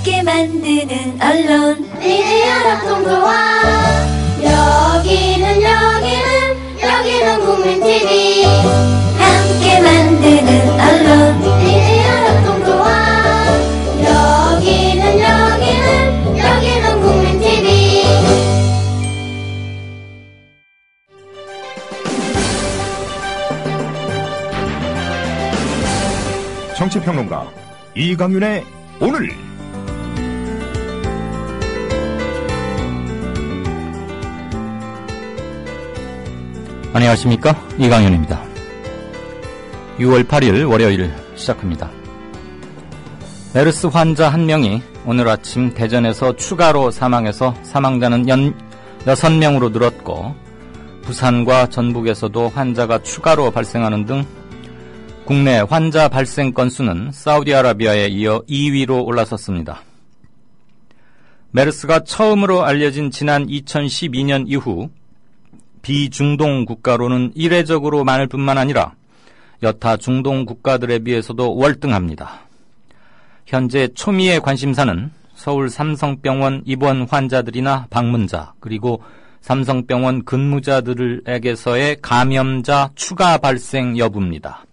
함께 만드는 언론 미디어 협동조합. 여기는 국민TV. 함께 만드는 언론 미디어 협동조합. 여기는 국민TV. 정치평론가 이강윤의 오늘. 안녕하십니까, 이강윤입니다. 6월 8일 월요일 시작합니다. 메르스 환자 한 명이 오늘 아침 대전에서 추가로 사망해서 사망자는 6명으로 늘었고, 부산과 전북에서도 환자가 추가로 발생하는 등 국내 환자 발생 건수는 사우디아라비아에 이어 2위로 올라섰습니다. 메르스가 처음으로 알려진 지난 2012년 이후 비중동 국가로는 이례적으로 많을 뿐만 아니라 여타 중동 국가들에 비해서도 월등합니다. 현재 초미의 관심사는 서울 삼성병원 입원 환자들이나 방문자, 그리고 삼성병원 근무자들에게서의 감염자 추가 발생 여부입니다.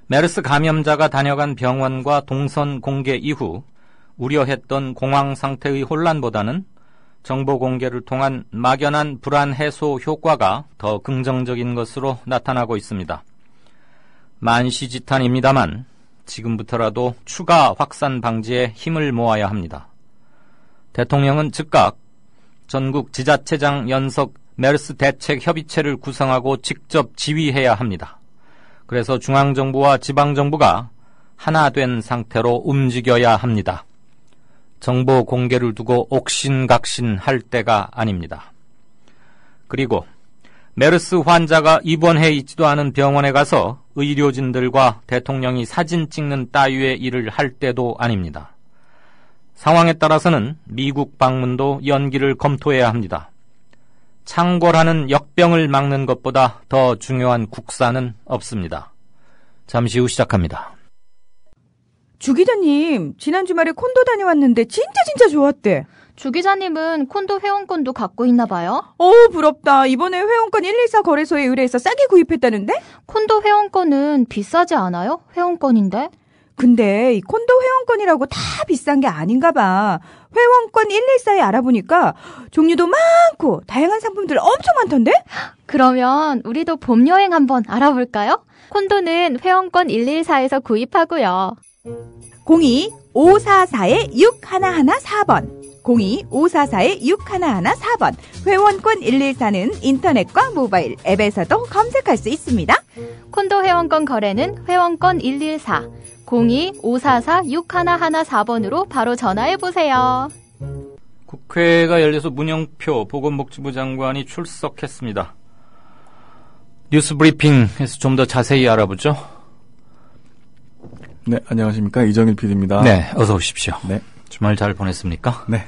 메르스 감염자가 다녀간 병원과 동선 공개 이후 우려했던 공황 상태의 혼란보다는 정보 공개를 통한 막연한 불안 해소 효과가 더 긍정적인 것으로 나타나고 있습니다. 만시지탄입니다만 지금부터라도 추가 확산 방지에 힘을 모아야 합니다. 대통령은 즉각 전국 지자체장 연석 메르스 대책 협의체를 구성하고 직접 지휘해야 합니다. 그래서 중앙정부와 지방정부가 하나 된 상태로 움직여야 합니다. 정보 공개를 두고 옥신각신할 때가 아닙니다. 그리고 메르스 환자가 입원해 있지도 않은 병원에 가서 의료진들과 대통령이 사진 찍는 따위의 일을 할 때도 아닙니다. 상황에 따라서는 미국 방문도 연기를 검토해야 합니다. 창궐하는 역병을 막는 것보다 더 중요한 국사는 없습니다. 잠시 후 시작합니다. 주 기자님, 지난 주말에 콘도 다녀왔는데 진짜 좋았대. 주 기자님은 콘도 회원권도 갖고 있나 봐요? 부럽다. 이번에 회원권 114 거래소에 의뢰해서 싸게 구입했다는데? 콘도 회원권은 비싸지 않아요? 회원권인데? 근데 이 콘도 회원권이라고 다 비싼 게 아닌가 봐. 회원권 114에 알아보니까 종류도 많고 다양한 상품들 엄청 많던데? 그러면 우리도 봄 여행 한번 알아볼까요? 콘도는 회원권 114에서 구입하고요. 02-544-6114번 02-544-6114번 회원권 114는 인터넷과 모바일 앱에서도 검색할 수 있습니다. 콘도 회원권 거래는 회원권 114 02-544-6114번으로 바로 전화해보세요. 국회가 열려서 문영표 보건복지부 장관이 출석했습니다. 뉴스 브리핑에서 좀 더 자세히 알아보죠. 네, 안녕하십니까. 이정일 PD입니다. 네, 어서 오십시오. 네. 주말 잘 보냈습니까? 네.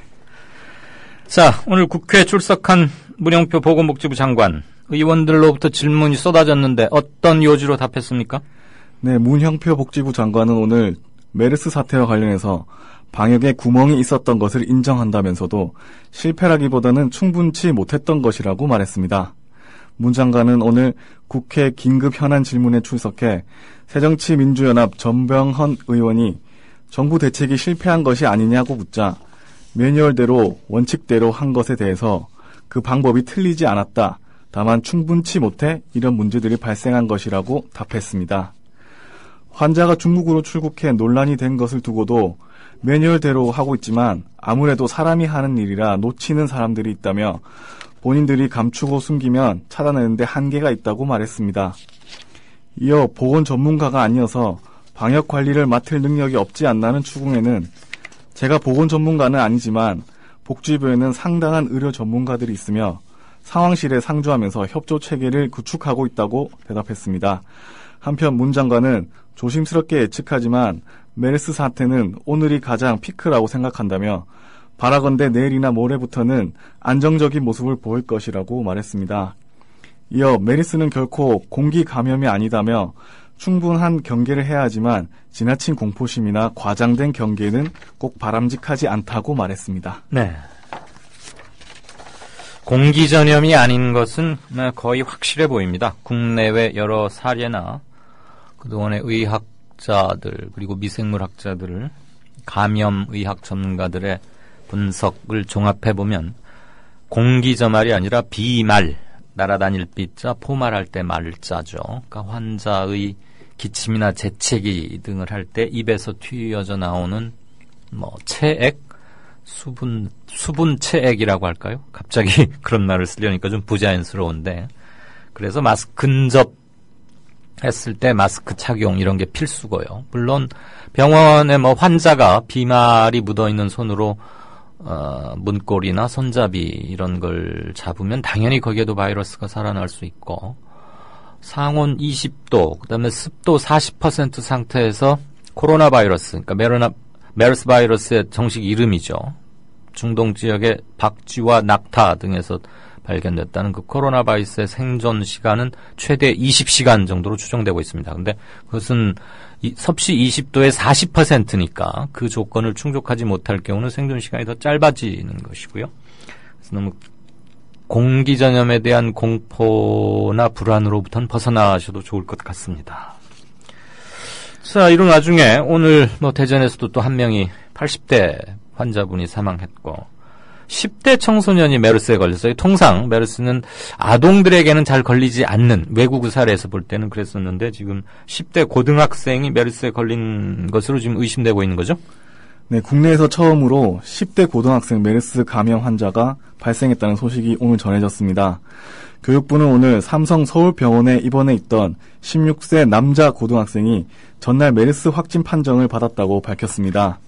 자, 오늘 국회에 출석한 문영표 보건복지부 장관, 의원들로부터 질문이 쏟아졌는데 어떤 요지로 답했습니까? 네, 문형표 복지부 장관은 오늘 메르스 사태와 관련해서 방역에 구멍이 있었던 것을 인정한다면서도 실패라기보다는 충분치 못했던 것이라고 말했습니다. 문 장관은 오늘 국회 긴급 현안 질문에 출석해 새정치민주연합 전병헌 의원이 정부 대책이 실패한 것이 아니냐고 묻자 매뉴얼대로 원칙대로 한 것에 대해서 그 방법이 틀리지 않았다. 다만 충분치 못해 이런 문제들이 발생한 것이라고 답했습니다. 환자가 중국으로 출국해 논란이 된 것을 두고도 매뉴얼대로 하고 있지만 아무래도 사람이 하는 일이라 놓치는 사람들이 있다며 본인들이 감추고 숨기면 찾아내는데 한계가 있다고 말했습니다. 이어 보건 전문가가 아니어서 방역 관리를 맡을 능력이 없지 않나는 추궁에는 제가 보건 전문가는 아니지만 복지부에는 상당한 의료 전문가들이 있으며 상황실에 상주하면서 협조 체계를 구축하고 있다고 대답했습니다. 한편 문 장관은 조심스럽게 예측하지만 메르스 사태는 오늘이 가장 피크라고 생각한다며 바라건대 내일이나 모레부터는 안정적인 모습을 보일 것이라고 말했습니다. 이어 메르스는 결코 공기 감염이 아니다며 충분한 경계를 해야 하지만 지나친 공포심이나 과장된 경계는 꼭 바람직하지 않다고 말했습니다. 네. 공기 전염이 아닌 것은 거의 확실해 보입니다. 국내외 여러 사례나 그동안의 의학자들 그리고 미생물학자들, 감염의학 전문가들의 분석을 종합해보면 공기저말이 아니라 비말, 날아다닐 비자, 포말할 때 말자죠. 그러니까 환자의 기침이나 재채기 등을 할 때 입에서 튀어져 나오는 체액, 수분 체액이라고 할까요? 갑자기 그런 말을 쓰려니까 좀 부자연스러운데, 그래서 근접했을 때 마스크 착용 이런 게 필수고요. 물론 병원에 환자가 비말이 묻어있는 손으로 문고리나 손잡이 이런 걸 잡으면 당연히 거기에도 바이러스가 살아날 수 있고, 상온 20도, 그다음에 습도 40% 상태에서 코로나 바이러스, 그러니까 메르스 바이러스의 정식 이름이죠. 중동 지역의 박쥐와 낙타 등에서 발견됐다는 그 코로나 바이러스의 생존 시간은 최대 20시간 정도로 추정되고 있습니다. 그런데 그것은 섭씨 20도의 40%니까 그 조건을 충족하지 못할 경우는 생존 시간이 더 짧아지는 것이고요. 그래서 너무 공기 전염에 대한 공포나 불안으로부터는 벗어나셔도 좋을 것 같습니다. 자, 이런 와중에 오늘 대전에서도 또 한 명이 80대 환자분이 사망했고 10대 청소년이 메르스에 걸렸어요. 통상 메르스는 아동들에게는 잘 걸리지 않는, 외국 사례에서 볼 때는 그랬었는데 지금 10대 고등학생이 메르스에 걸린 것으로 지금 의심되고 있는 거죠? 네, 국내에서 처음으로 10대 고등학생 메르스 감염 환자가 발생했다는 소식이 오늘 전해졌습니다. 교육부는 오늘 삼성 서울병원에 입원해 있던 16세 남자 고등학생이 전날 메르스 확진 판정을 받았다고 밝혔습니다.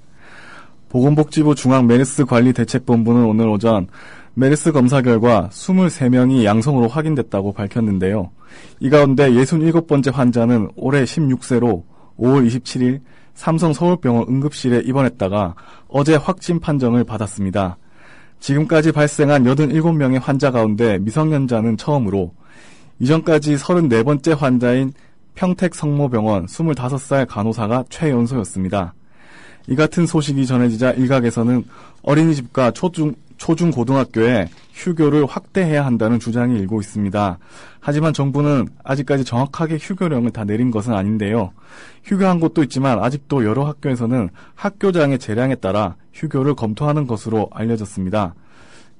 보건복지부 중앙메르스관리대책본부는 오늘 오전 메르스 검사 결과 23명이 양성으로 확인됐다고 밝혔는데요. 이 가운데 67번째 환자는 올해 16세로 5월 27일 삼성 서울병원 응급실에 입원했다가 어제 확진 판정을 받았습니다. 지금까지 발생한 87명의 환자 가운데 미성년자는 처음으로 이전까지 34번째 환자인 평택성모병원 25살 간호사가 최연소였습니다. 이 같은 소식이 전해지자 일각에서는 어린이집과 초중고등학교에 휴교를 확대해야 한다는 주장이 일고 있습니다. 하지만 정부는 아직까지 정확하게 휴교령을 다 내린 것은 아닌데요. 휴교한 곳도 있지만 아직도 여러 학교에서는 학교장의 재량에 따라 휴교를 검토하는 것으로 알려졌습니다.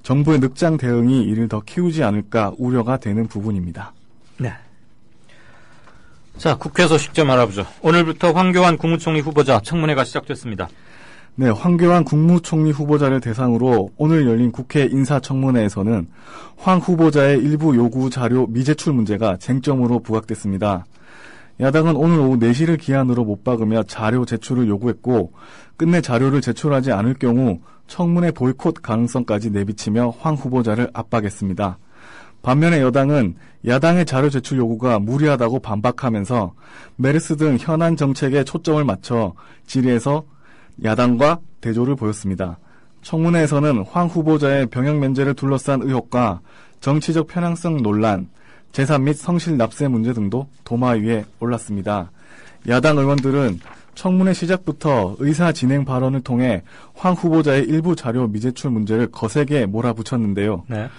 정부의 늑장 대응이 이를 더 키우지 않을까 우려가 되는 부분입니다. 네. 자, 국회 소식 좀 알아보죠. 오늘부터 황교안 국무총리 후보자 청문회가 시작됐습니다. 네, 황교안 국무총리 후보자를 대상으로 오늘 열린 국회 인사청문회에서는 황 후보자의 일부 요구 자료 미제출 문제가 쟁점으로 부각됐습니다. 야당은 오늘 오후 4시를 기한으로 못 박으며 자료 제출을 요구했고 끝내 자료를 제출하지 않을 경우 청문회 보이콧 가능성까지 내비치며 황 후보자를 압박했습니다. 반면에 여당은 야당의 자료 제출 요구가 무리하다고 반박하면서 메르스 등 현안 정책에 초점을 맞춰 질의해서 야당과 대조를 보였습니다. 청문회에서는 황 후보자의 병역 면제를 둘러싼 의혹과 정치적 편향성 논란, 재산 및 성실 납세 문제 등도 도마 위에 올랐습니다. 야당 의원들은 청문회 시작부터 의사 진행 발언을 통해 황 후보자의 일부 자료 미제출 문제를 거세게 몰아붙였는데요. 네.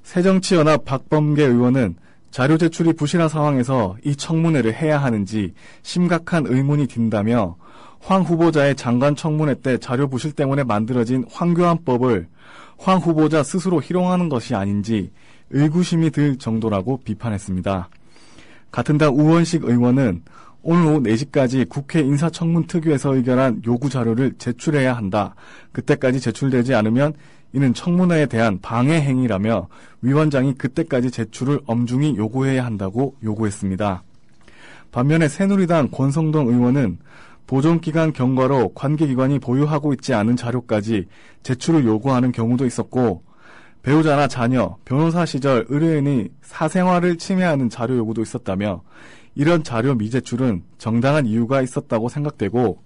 새정치연합 박범계 의원은 자료 제출이 부실한 상황에서 이 청문회를 해야 하는지 심각한 의문이 든다며 황 후보자의 장관 청문회 때 자료 부실 때문에 만들어진 황교안법을 황 후보자 스스로 희롱하는 것이 아닌지 의구심이 들 정도라고 비판했습니다. 같은 당 우원식 의원은 오늘 오후 4시까지 국회 인사청문특위에서 의결한 요구 자료를 제출해야 한다. 그때까지 제출되지 않으면 이는 청문회에 대한 방해 행위라며 위원장이 그때까지 제출을 엄중히 요구해야 한다고 요구했습니다. 반면에 새누리당 권성동 의원은 보존기간 경과로 관계기관이 보유하고 있지 않은 자료까지 제출을 요구하는 경우도 있었고 배우자나 자녀, 변호사 시절 의뢰인이 사생활을 침해하는 자료 요구도 있었다며 이런 자료 미제출은 정당한 이유가 있었다고 생각되고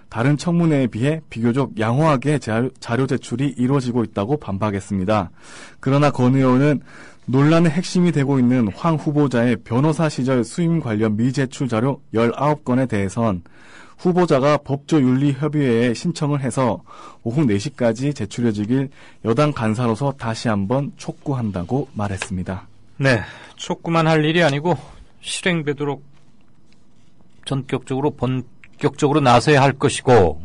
다른 청문회에 비해 비교적 양호하게 자료 제출이 이루어지고 있다고 반박했습니다. 그러나 권 의원은 논란의 핵심이 되고 있는 황 후보자의 변호사 시절 수임 관련 미제출 자료 19건에 대해선 후보자가 법조윤리협의회에 신청을 해서 오후 4시까지 제출해주길 여당 간사로서 다시 한번 촉구한다고 말했습니다. 네, 촉구만 할 일이 아니고 실행되도록 전격적으로 본격적으로 나서야 할 것이고,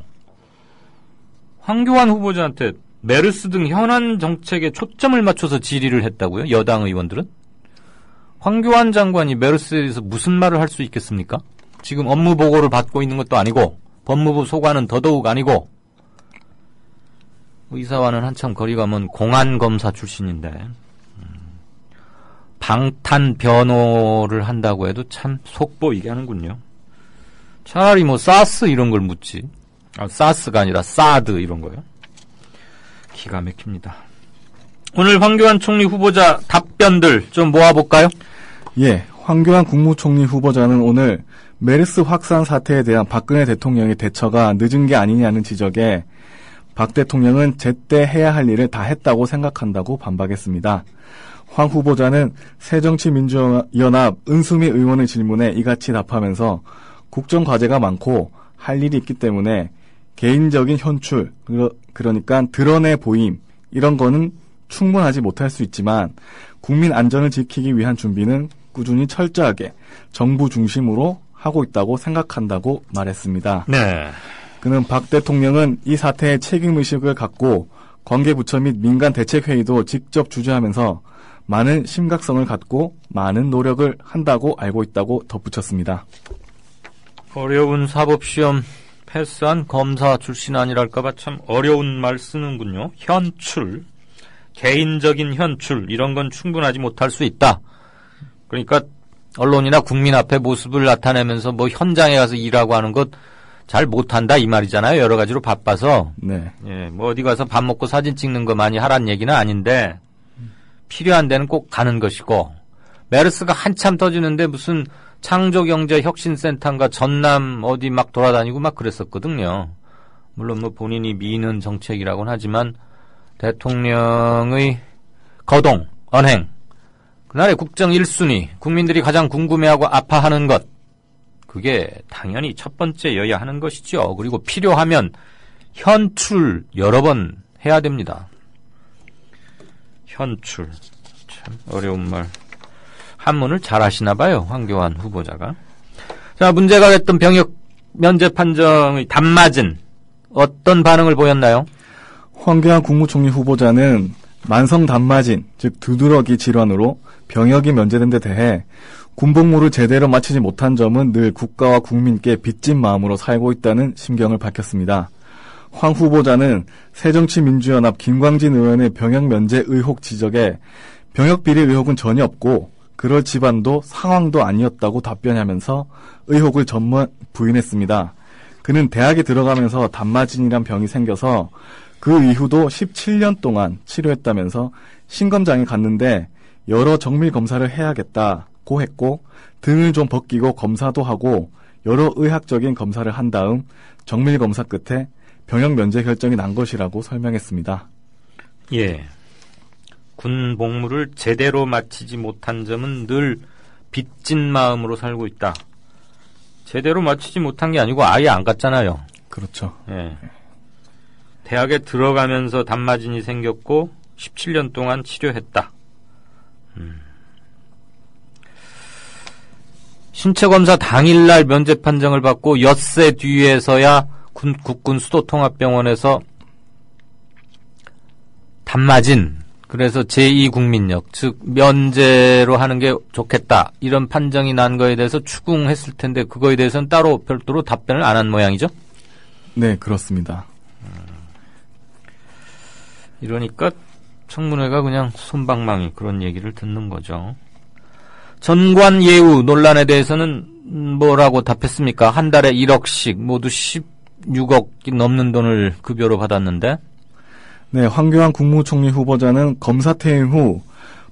황교안 후보자한테 메르스 등 현안 정책에 초점을 맞춰서 질의를 했다고요? 여당 의원들은? 황교안 장관이 메르스에 대해서 무슨 말을 할 수 있겠습니까? 지금 업무 보고를 받고 있는 것도 아니고 법무부 소관은 더더욱 아니고, 의사와는 한참 거리가 먼 공안검사 출신인데 방탄 변호를 한다고 해도 참 속보이게 하는군요. 차라리 뭐 사스 이런 걸 묻지. 사스가 아니라 사드 이런 거요. 기가 막힙니다. 오늘 황교안 총리 후보자 답변들 좀 모아볼까요? 예, 황교안 국무총리 후보자는 오늘 메르스 확산 사태에 대한 박근혜 대통령의 대처가 늦은 게 아니냐는 지적에 박 대통령은 제때 해야 할 일을 다 했다고 생각한다고 반박했습니다. 황 후보자는 새정치민주연합 은수미 의원의 질문에 이같이 답하면서 국정과제가 많고 할 일이 있기 때문에 개인적인 현출, 그러니까 드러내 보임, 이런 거는 충분하지 못할 수 있지만 국민 안전을 지키기 위한 준비는 꾸준히 철저하게 정부 중심으로 하고 있다고 생각한다고 말했습니다. 네. 그는 박 대통령은 이 사태의 책임의식을 갖고 관계부처 및 민간 대책회의도 직접 주재하면서 많은 심각성을 갖고 많은 노력을 한다고 알고 있다고 덧붙였습니다. 어려운 사법시험 패스한 검사 출신 아니랄까봐 참 어려운 말 쓰는군요. 현출, 개인적인 현출, 이런 건 충분하지 못할 수 있다. 그러니까 언론이나 국민 앞에 모습을 나타내면서 뭐 현장에 가서 일하고 하는 것 잘 못한다 이 말이잖아요. 여러 가지로 바빠서. 네. 예, 뭐 어디 가서 밥 먹고 사진 찍는 거 많이 하란 얘기는 아닌데 필요한 데는 꼭 가는 것이고, 메르스가 한참 터지는데 무슨 창조경제혁신센터인가 전남 어디 막 돌아다니고 막 그랬었거든요. 물론 뭐 본인이 미는 정책이라고는 하지만 대통령의 거동, 언행, 그날의 국정 1순위, 국민들이 가장 궁금해하고 아파하는 것, 그게 당연히 첫 번째여야 하는 것이죠. 그리고 필요하면 현출 여러 번 해야 됩니다. 현출, 참 어려운 말. 한문을 잘 하시나 봐요, 황교안 후보자가. 자, 문제가 됐던 병역 면제 판정의 단맞은 어떤 반응을 보였나요? 황교안 국무총리 후보자는 만성 단마진, 즉 두드러기 질환으로 병역이 면제된 데 대해 군복무를 제대로 마치지 못한 점은 늘 국가와 국민께 빚진 마음으로 살고 있다는 심경을 밝혔습니다. 황 후보자는 새정치민주연합 김광진 의원의 병역 면제 의혹 지적에 병역 비리 의혹은 전혀 없고 그럴 집안도 상황도 아니었다고 답변하면서 의혹을 전면 부인했습니다. 그는 대학에 들어가면서 단마진이란 병이 생겨서 그 이후도 17년 동안 치료했다면서 신검장에 갔는데 여러 정밀 검사를 해야겠다고 했고 등을 좀 벗기고 검사도 하고 여러 의학적인 검사를 한 다음 정밀 검사 끝에 병역 면제 결정이 난 것이라고 설명했습니다. 예. 군 복무를 제대로 마치지 못한 점은 늘 빚진 마음으로 살고 있다. 제대로 마치지 못한 게 아니고 아예 안 갔잖아요. 그렇죠. 예. 대학에 들어가면서 단마진이 생겼고 17년 동안 치료했다. 신체검사 당일날 면제 판정을 받고 엿새 뒤에서야 국군 수도통합병원에서 단마진, 그래서 제2국민역, 즉 면제로 하는 게 좋겠다, 이런 판정이 난 거에 대해서 추궁했을 텐데 그거에 대해서는 따로 별도로 답변을 안 한 모양이죠? 네, 그렇습니다. 이러니까 청문회가 그냥 솜방망이 그런 얘기를 듣는 거죠. 전관 예우 논란에 대해서는 뭐라고 답했습니까? 한 달에 1억씩 모두 16억이 넘는 돈을 급여로 받았는데. 네, 황교안 국무총리 후보자는 검사 퇴임 후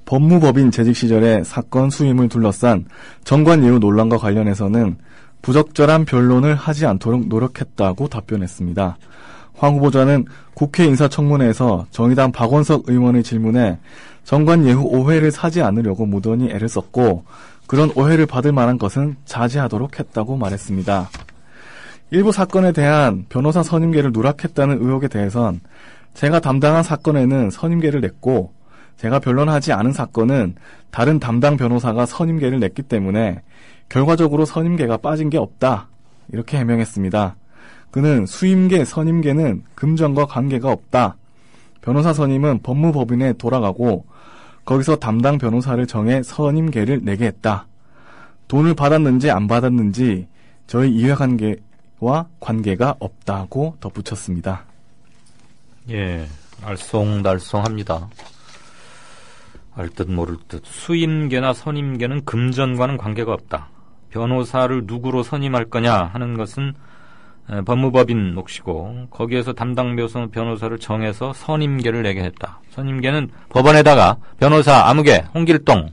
법무법인 재직 시절에 사건 수임을 둘러싼 전관 예우 논란과 관련해서는 부적절한 변론을 하지 않도록 노력했다고 답변했습니다. 황 후보자는 국회 인사청문회에서 정의당 박원석 의원의 질문에 정관 예후 오해를 사지 않으려고 무던히 애를 썼고 그런 오해를 받을 만한 것은 자제하도록 했다고 말했습니다. 일부 사건에 대한 변호사 선임계를 누락했다는 의혹에 대해선 제가 담당한 사건에는 선임계를 냈고 제가 변론하지 않은 사건은 다른 담당 변호사가 선임계를 냈기 때문에 결과적으로 선임계가 빠진 게 없다. 이렇게 해명했습니다. 그는 수임계, 선임계는 금전과 관계가 없다. 변호사 선임은 법무법인에 돌아가고 거기서 담당 변호사를 정해 선임계를 내게 했다. 돈을 받았는지 안 받았는지 저희 이해관계와 관계가 없다고 덧붙였습니다. 예, 알쏭달쏭합니다. 알듯 모를 듯. 수임계나 선임계는 금전과는 관계가 없다. 변호사를 누구로 선임할 거냐 하는 것은 법무법인 몫이고 거기에서 담당 변호사를 정해서 선임계를 내게 했다. 선임계는 법원에다가 변호사 아무개, 홍길동,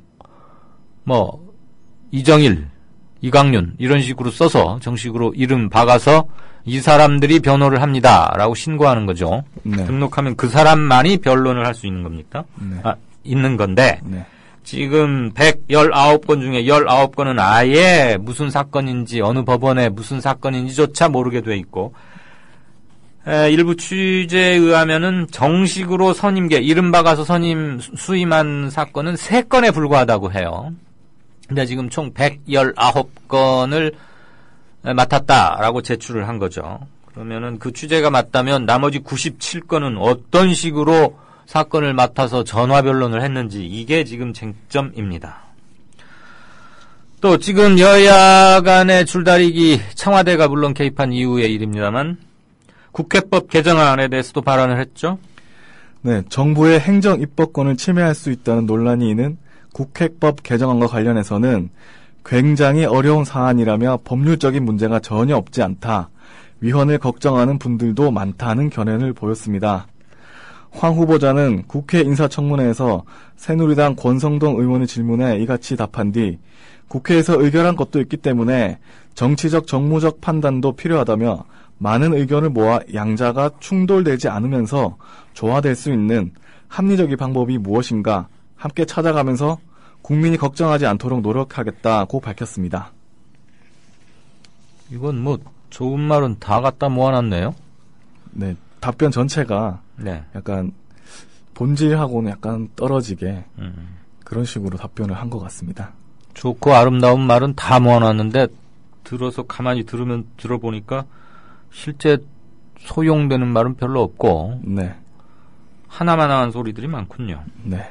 이정일, 이강윤 이런 식으로 써서 정식으로 이름 박아서 이 사람들이 변호를 합니다 라고 신고하는 거죠. 네. 등록하면 그 사람만이 변론을 할 수 있는 겁니까? 네. 있는 건데 네. 지금 119건 중에 19건은 아예 무슨 사건인지 어느 법원에 무슨 사건인지조차 모르게 돼 있고 일부 취재에 의하면은 정식으로 선임계 이름 박아서 수임한 사건은 3건에 불과하다고 해요. 근데 지금 총 119건을 맡았다라고 제출을 한 거죠. 그러면은 그 취재가 맞다면 나머지 97건은 어떤 식으로 사건을 맡아서 전화 변론을 했는지 이게 지금 쟁점입니다. 또 지금 여야 간의 줄다리기 청와대가 물론 개입한 이후의 일입니다만 국회법 개정안에 대해서도 발언을 했죠. 네, 정부의 행정 입법권을 침해할 수 있다는 논란이 있는 국회법 개정안과 관련해서는 굉장히 어려운 사안이라며 법률적인 문제가 전혀 없지 않다. 위헌을 걱정하는 분들도 많다는 견해를 보였습니다. 황 후보자는 국회 인사청문회에서 새누리당 권성동 의원의 질문에 이같이 답한 뒤 국회에서 의결한 것도 있기 때문에 정치적 정무적 판단도 필요하다며 많은 의견을 모아 양자가 충돌되지 않으면서 조화될 수 있는 합리적인 방법이 무엇인가 함께 찾아가면서 국민이 걱정하지 않도록 노력하겠다고 밝혔습니다. 이건 좋은 말은 다 갖다 모아놨네요. 네, 답변 전체가 네. 약간 본질하고는 약간 떨어지게 그런 식으로 답변을 한 것 같습니다. 좋고 아름다운 말은 다 모아놨는데 들어서 가만히 들어보니까 실제 소용되는 말은 별로 없고 네. 하나만한 소리들이 많군요. 네.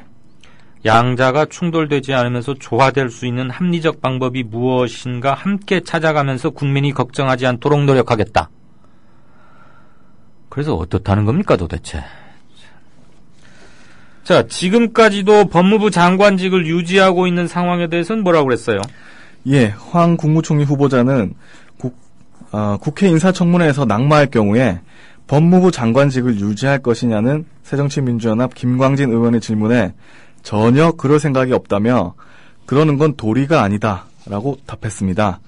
양자가 충돌되지 않으면서 조화될 수 있는 합리적 방법이 무엇인가 함께 찾아가면서 국민이 걱정하지 않도록 노력하겠다. 그래서 어떻다는 겁니까 도대체? 자, 지금까지도 법무부 장관직을 유지하고 있는 상황에 대해서는 뭐라고 그랬어요? 예, 황 국무총리 후보자는 국회 인사청문회에서 낙마할 경우에 법무부 장관직을 유지할 것이냐는 새정치민주연합 김광진 의원의 질문에 전혀 그럴 생각이 없다며 그러는 건 도리가 아니다라고 답했습니다.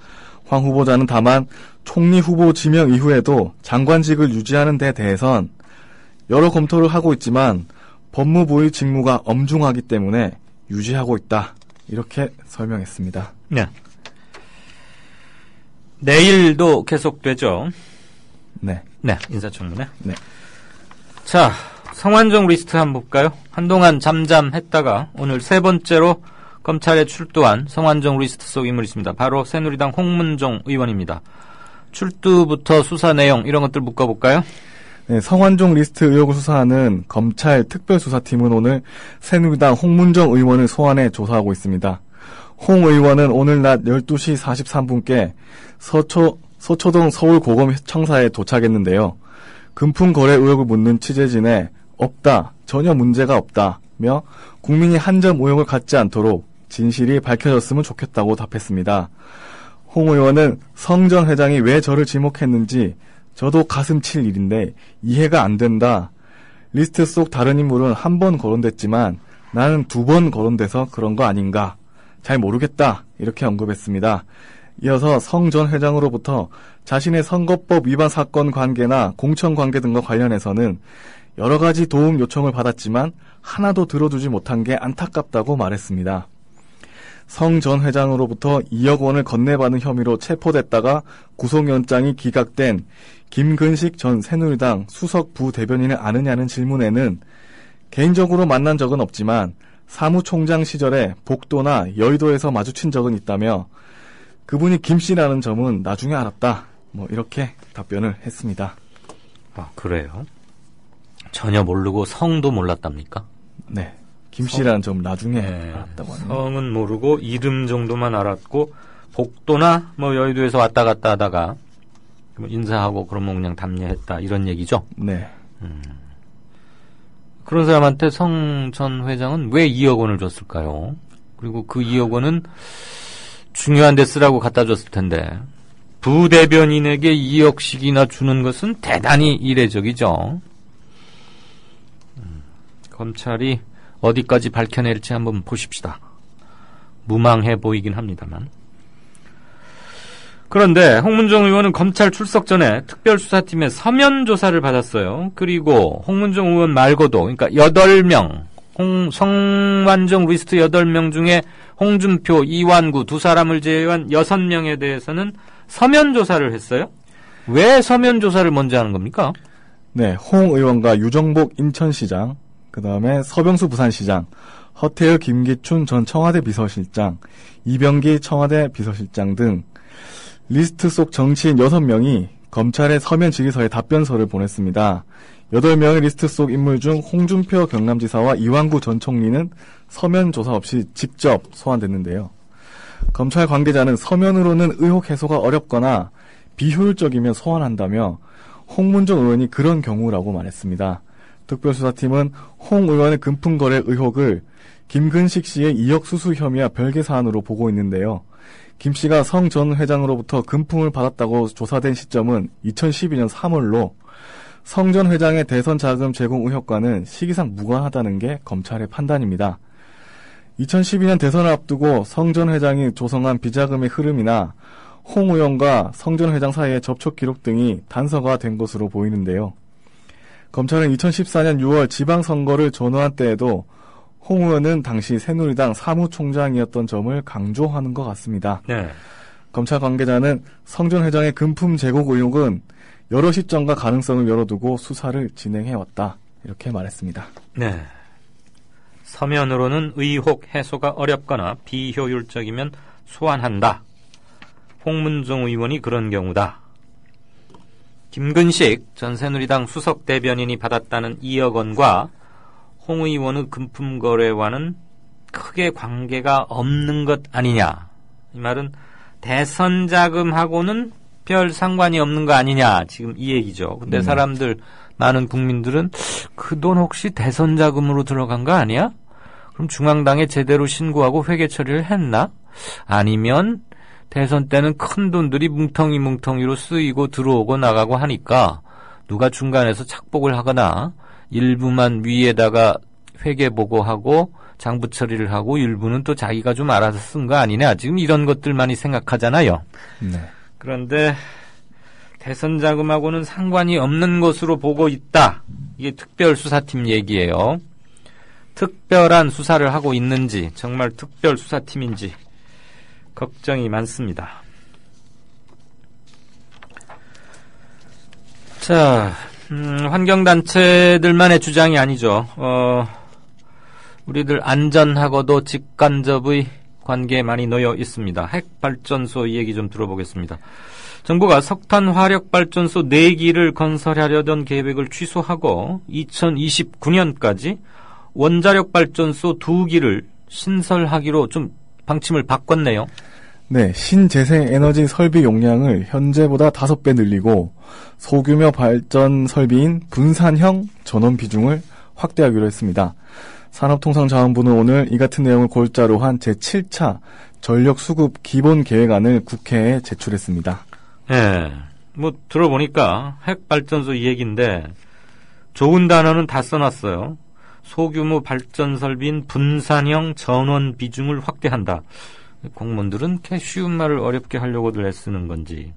황 후보자는 다만 총리 후보 지명 이후에도 장관직을 유지하는 데 대해선 여러 검토를 하고 있지만 법무부의 직무가 엄중하기 때문에 유지하고 있다. 이렇게 설명했습니다. 네. 내일도 계속되죠. 네. 네, 인사청문회. 네. 자, 성완종 리스트 한번 볼까요? 한동안 잠잠했다가 오늘 3번째로 검찰에 출두한 성완종 리스트 속 인물이 있습니다. 바로 새누리당 홍문종 의원입니다. 출두부터 수사 내용 이런 것들 묶어볼까요? 네, 성완종 리스트 의혹을 수사하는 검찰 특별수사팀은 오늘 새누리당 홍문종 의원을 소환해 조사하고 있습니다. 홍 의원은 오늘 낮 12시 43분께 서초동 서울고검청사에 도착했는데요. 금품 거래 의혹을 묻는 취재진에 없다, 전혀 문제가 없다며 국민이 한 점 의혹을 갖지 않도록 진실이 밝혀졌으면 좋겠다고 답했습니다. 홍 의원은 성 전 회장이 왜 저를 지목했는지 저도 가슴 칠 일인데 이해가 안 된다. 리스트 속 다른 인물은 한 번 거론됐지만 나는 2번 거론돼서 그런 거 아닌가. 잘 모르겠다. 이렇게 언급했습니다. 이어서 성 전 회장으로부터 자신의 선거법 위반 사건 관계나 공천 관계 등과 관련해서는 여러 가지 도움 요청을 받았지만 하나도 들어주지 못한 게 안타깝다고 말했습니다. 성 전 회장으로부터 2억 원을 건네받은 혐의로 체포됐다가 구속영장이 기각된 김근식 전 새누리당 수석 부대변인을 아느냐는 질문에는 개인적으로 만난 적은 없지만 사무총장 시절에 복도나 여의도에서 마주친 적은 있다며 그분이 김 씨라는 점은 나중에 알았다. 이렇게 답변을 했습니다. 아, 그래요? 전혀 모르고 성도 몰랐답니까? 네. 김 씨라는 점을 나중에 알았다고 하네요. 성은 모르고 이름 정도만 알았고 복도나 여의도에서 왔다 갔다 하다가 인사하고 그러면 그냥 답례했다 이런 얘기죠? 네. 그런 사람한테 성 전 회장은 왜 2억 원을 줬을까요? 그리고 그 2억 원은 중요한 데 쓰라고 갖다 줬을 텐데 부대변인에게 2억씩이나 주는 것은 대단히 이례적이죠. 검찰이 어디까지 밝혀낼지 한번 보십시다. 무망해 보이긴 합니다만. 그런데 홍문종 의원은 검찰 출석 전에 특별수사팀의 서면 조사를 받았어요. 그리고 홍문종 의원 말고도 그러니까 8명 성완종 리스트 8명 중에 홍준표, 이완구 두 사람을 제외한 6명에 대해서는 서면 조사를 했어요. 왜 서면 조사를 먼저 하는 겁니까? 네, 홍 의원과 유정복 인천시장, 그 다음에 서병수 부산시장, 허태일 김기춘 전 청와대 비서실장, 이병기 청와대 비서실장 등 리스트 속 정치인 6명이 검찰의 서면 질의서에 답변서를 보냈습니다. 8명의 리스트 속 인물 중 홍준표 경남지사와 이완구 전 총리는 서면 조사 없이 직접 소환됐는데요. 검찰 관계자는 서면으로는 의혹 해소가 어렵거나 비효율적이면 소환한다며 홍문종 의원이 그런 경우라고 말했습니다. 특별수사팀은 홍 의원의 금품거래 의혹을 김근식 씨의 2억 수수 혐의와 별개 사안으로 보고 있는데요. 김 씨가 성 전 회장으로부터 금품을 받았다고 조사된 시점은 2012년 3월로 성 전 회장의 대선 자금 제공 의혹과는 시기상 무관하다는 게 검찰의 판단입니다. 2012년 대선을 앞두고 성 전 회장이 조성한 비자금의 흐름이나 홍 의원과 성 전 회장 사이의 접촉 기록 등이 단서가 된 것으로 보이는데요. 검찰은 2014년 6월 지방선거를 전후한 때에도 홍 의원은 당시 새누리당 사무총장이었던 점을 강조하는 것 같습니다. 네. 검찰 관계자는 성 전 회장의 금품 제공 의혹은 여러 시점과 가능성을 열어두고 수사를 진행해왔다. 이렇게 말했습니다. 네. 서면으로는 의혹 해소가 어렵거나 비효율적이면 소환한다. 홍문종 의원이 그런 경우다. 김근식 전 새누리당 수석 대변인이 받았다는 2억 원과 홍 의원의 금품 거래와는 크게 관계가 없는 것 아니냐. 이 말은 대선 자금하고는 별 상관이 없는 거 아니냐. 지금 이 얘기죠. 근데 사람들, 많은 국민들은 그 돈 혹시 대선 자금으로 들어간 거 아니야? 그럼 중앙당에 제대로 신고하고 회계 처리를 했나? 아니면 대선 때는 큰 돈들이 뭉텅이로 쓰이고 들어오고 나가고 하니까 누가 중간에서 착복을 하거나 일부만 위에다가 회계 보고하고 장부 처리를 하고 일부는 또 자기가 좀 알아서 쓴 거 아니냐. 지금 이런 것들만이 생각하잖아요. 네. 그런데 대선 자금하고는 상관이 없는 것으로 보고 있다. 이게 특별수사팀 얘기예요. 특별한 수사를 하고 있는지 정말 특별수사팀인지 걱정이 많습니다. 자, 환경단체들만의 주장이 아니죠. 우리들 안전하고도 직간접의 관계에 많이 놓여 있습니다. 핵발전소 얘기 좀 들어보겠습니다. 정부가 석탄 화력발전소 4기를 건설하려던 계획을 취소하고 2029년까지 원자력발전소 2기를 신설하기로 좀 방침을 바꿨네요. 네, 신재생에너지 설비 용량을 현재보다 5배 늘리고 소규모 발전 설비인 분산형 전원 비중을 확대하기로 했습니다. 산업통상자원부는 오늘 이 같은 내용을 골자로 한 제7차 전력수급 기본계획안을 국회에 제출했습니다. 네, 들어보니까 핵발전소 얘기인데 좋은 단어는 다 써놨어요. 소규모 발전 설비인 분산형 전원 비중을 확대한다. 공무원들은 이렇게 쉬운 말을 어렵게 하려고들 애쓰는 건지.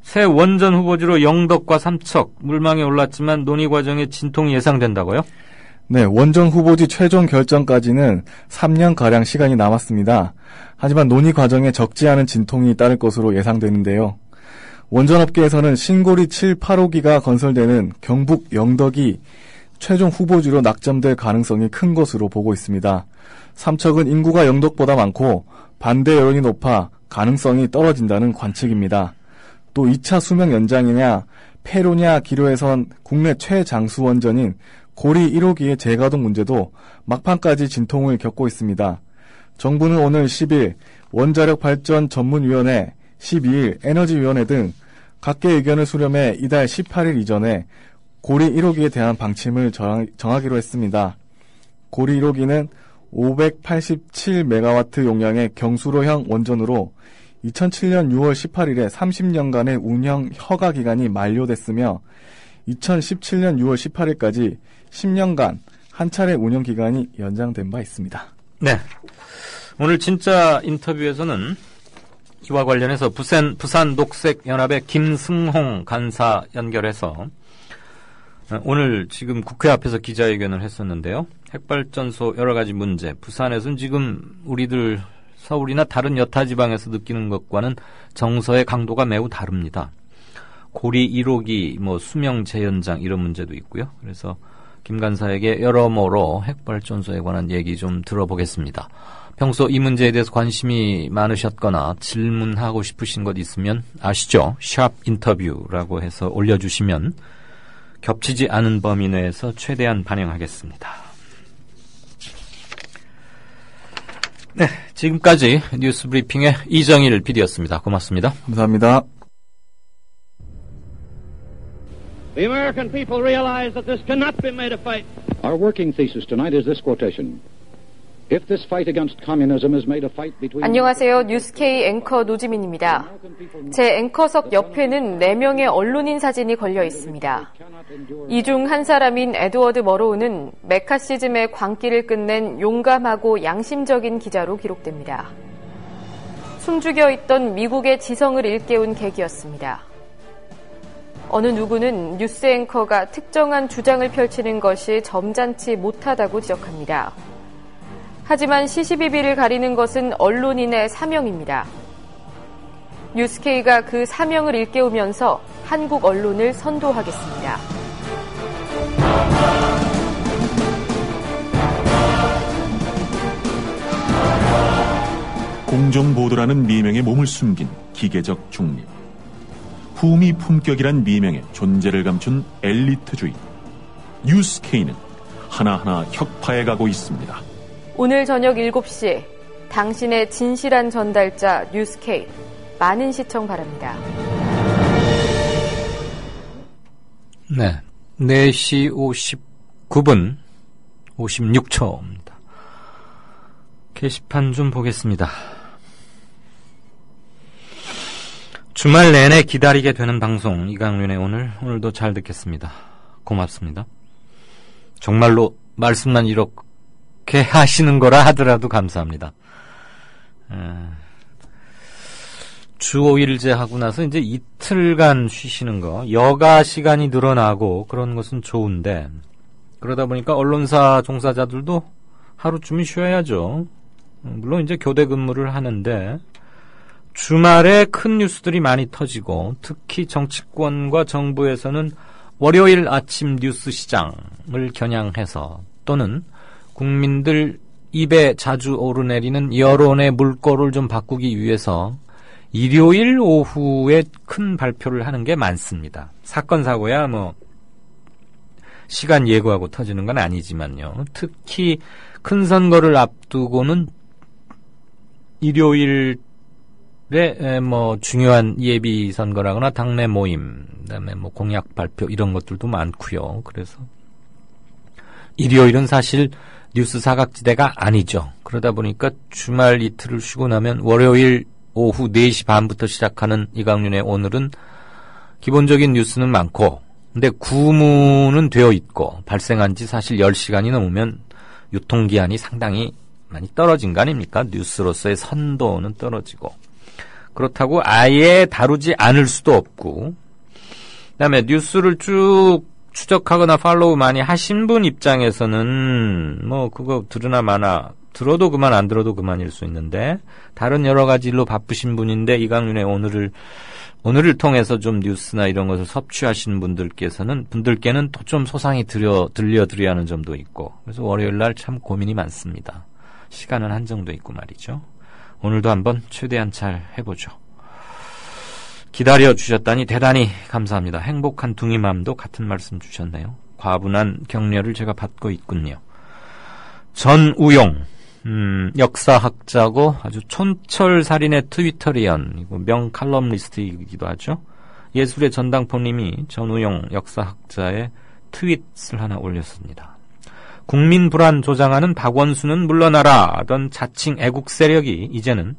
새 원전 후보지로 영덕과 삼척, 물망에 올랐지만 논의 과정에 진통이 예상된다고요? 네, 원전 후보지 최종 결정까지는 3년가량 시간이 남았습니다. 하지만 논의 과정에 적지 않은 진통이 따를 것으로 예상되는데요. 원전업계에서는 신고리 7, 8호기가 건설되는 경북 영덕이 최종 후보지로 낙점될 가능성이 큰 것으로 보고 있습니다. 삼척은 인구가 영덕보다 많고 반대 여론이 높아 가능성이 떨어진다는 관측입니다. 또 2차 수명 연장이냐 폐로냐 기로에선 국내 최장수 원전인 고리 1호기의 재가동 문제도 막판까지 진통을 겪고 있습니다. 정부는 오늘 10일 원자력 발전 전문위원회, 12일 에너지위원회 등 각계 의견을 수렴해 이달 18일 이전에 고리 1호기에 대한 방침을 정하기로 했습니다. 고리 1호기는 587메가와트 용량의 경수로형 원전으로 2007년 6월 18일에 30년간의 운영 허가 기간이 만료됐으며 2017년 6월 18일까지 10년간 한 차례 운영 기간이 연장된 바 있습니다. 네. 오늘 진짜 인터뷰에서는 이와 관련해서 부산 녹색연합의 김승홍 간사 연결해서 오늘 지금 국회 앞에서 기자회견을 했었는데요. 핵발전소 여러 가지 문제, 부산에서는 지금 우리들 서울이나 다른 여타 지방에서 느끼는 것과는 정서의 강도가 매우 다릅니다. 고리 1호기, 수명 재연장 이런 문제도 있고요. 그래서 김 간사에게 여러모로 핵발전소에 관한 얘기 좀 들어보겠습니다. 평소 이 문제에 대해서 관심이 많으셨거나 질문하고 싶으신 것 있으면 아시죠? 샵 인터뷰라고 해서 올려주시면 겹치지 않은 범위 내에서 최대한 반영하겠습니다. 네, 지금까지 뉴스 브리핑의 이정일 PD였습니다. 고맙습니다. 감사합니다. The American people realize that this cannot be made a fight. Our working thesis tonight is this quotation. If this fight against communism is made a fight between... 안녕하세요. 뉴스K 앵커 노지민입니다. 제 앵커석 옆에는 4명의 언론인 사진이 걸려 있습니다. 이 중 한 사람인 에드워드 머로우는 메카시즘의 광기를 끝낸 용감하고 양심적인 기자로 기록됩니다. 숨죽여 있던 미국의 지성을 일깨운 계기였습니다. 어느 누구는 뉴스 앵커가 특정한 주장을 펼치는 것이 점잖지 못하다고 지적합니다. 하지만 시시비비를 가리는 것은 언론인의 사명입니다. 뉴스K가 그 사명을 일깨우면서 한국 언론을 선도하겠습니다. 공정보도라는 미명에 몸을 숨긴 기계적 중립. 품위 품격이란 미명의 존재를 감춘 엘리트주의. 뉴스K는 하나하나 혁파해 가고 있습니다. 오늘 저녁 7시 당신의 진실한 전달자 뉴스K 많은 시청 바랍니다. 네, 4시 59분 56초입니다. 게시판 좀 보겠습니다. 주말 내내 기다리게 되는 방송 이강윤의 오늘도 잘 듣겠습니다. 고맙습니다. 정말로 말씀만 이렇게 하시는 거라 하더라도 감사합니다. 주 5일제 하고 나서 이제 이틀간 쉬시는 거, 여가 시간이 늘어나고 그런 것은 좋은데, 그러다 보니까 언론사 종사자들도 하루쯤은 쉬어야죠. 물론 이제 교대 근무를 하는데, 주말에 큰 뉴스들이 많이 터지고, 특히 정치권과 정부에서는 월요일 아침 뉴스 시장을 겨냥해서 또는 국민들 입에 자주 오르내리는 여론의 물꼬를 좀 바꾸기 위해서 일요일 오후에 큰 발표를 하는 게 많습니다. 사건 사고야 시간 예고하고 터지는 건 아니지만요. 특히 큰 선거를 앞두고는 일요일에 중요한 예비 선거라거나 당내 모임, 그다음에 공약 발표 이런 것들도 많고요. 그래서 일요일은 사실 뉴스 사각지대가 아니죠. 그러다 보니까 주말 이틀을 쉬고 나면 월요일 오후 4시 반부터 시작하는 이강윤의 오늘은 기본적인 뉴스는 많고, 근데 구문은 되어 있고 발생한 지 사실 10시간이 넘으면 유통기한이 상당히 많이 떨어진 거 아닙니까? 뉴스로서의 선도는 떨어지고. 그렇다고 아예 다루지 않을 수도 없고, 그다음에 뉴스를 쭉 추적하거나 팔로우 많이 하신 분 입장에서는 뭐 그거 들으나 마나, 들어도 그만 안 들어도 그만일 수 있는데, 다른 여러 가지 일로 바쁘신 분인데 이강윤의 오늘을 통해서 좀 뉴스나 이런 것을 섭취하시는 분들께는 또 좀 소상히 들려드려야 하는 점도 있고, 그래서 월요일 날 참 고민이 많습니다. 시간은 한정돼 있고 말이죠. 오늘도 한번 최대한 잘 해보죠. 기다려주셨다니 대단히 감사합니다. 행복한 둥이맘도 같은 말씀 주셨네요. 과분한 격려를 제가 받고 있군요. 전우용, 역사학자고 아주 촌철살인의 트위터리언, 명칼럼니스트이기도 하죠. 예술의 전당포님이 전우용 역사학자의 트윗을 하나 올렸습니다. 국민 불안 조장하는 박원순은 물러나라 하던 자칭 애국 세력이 이제는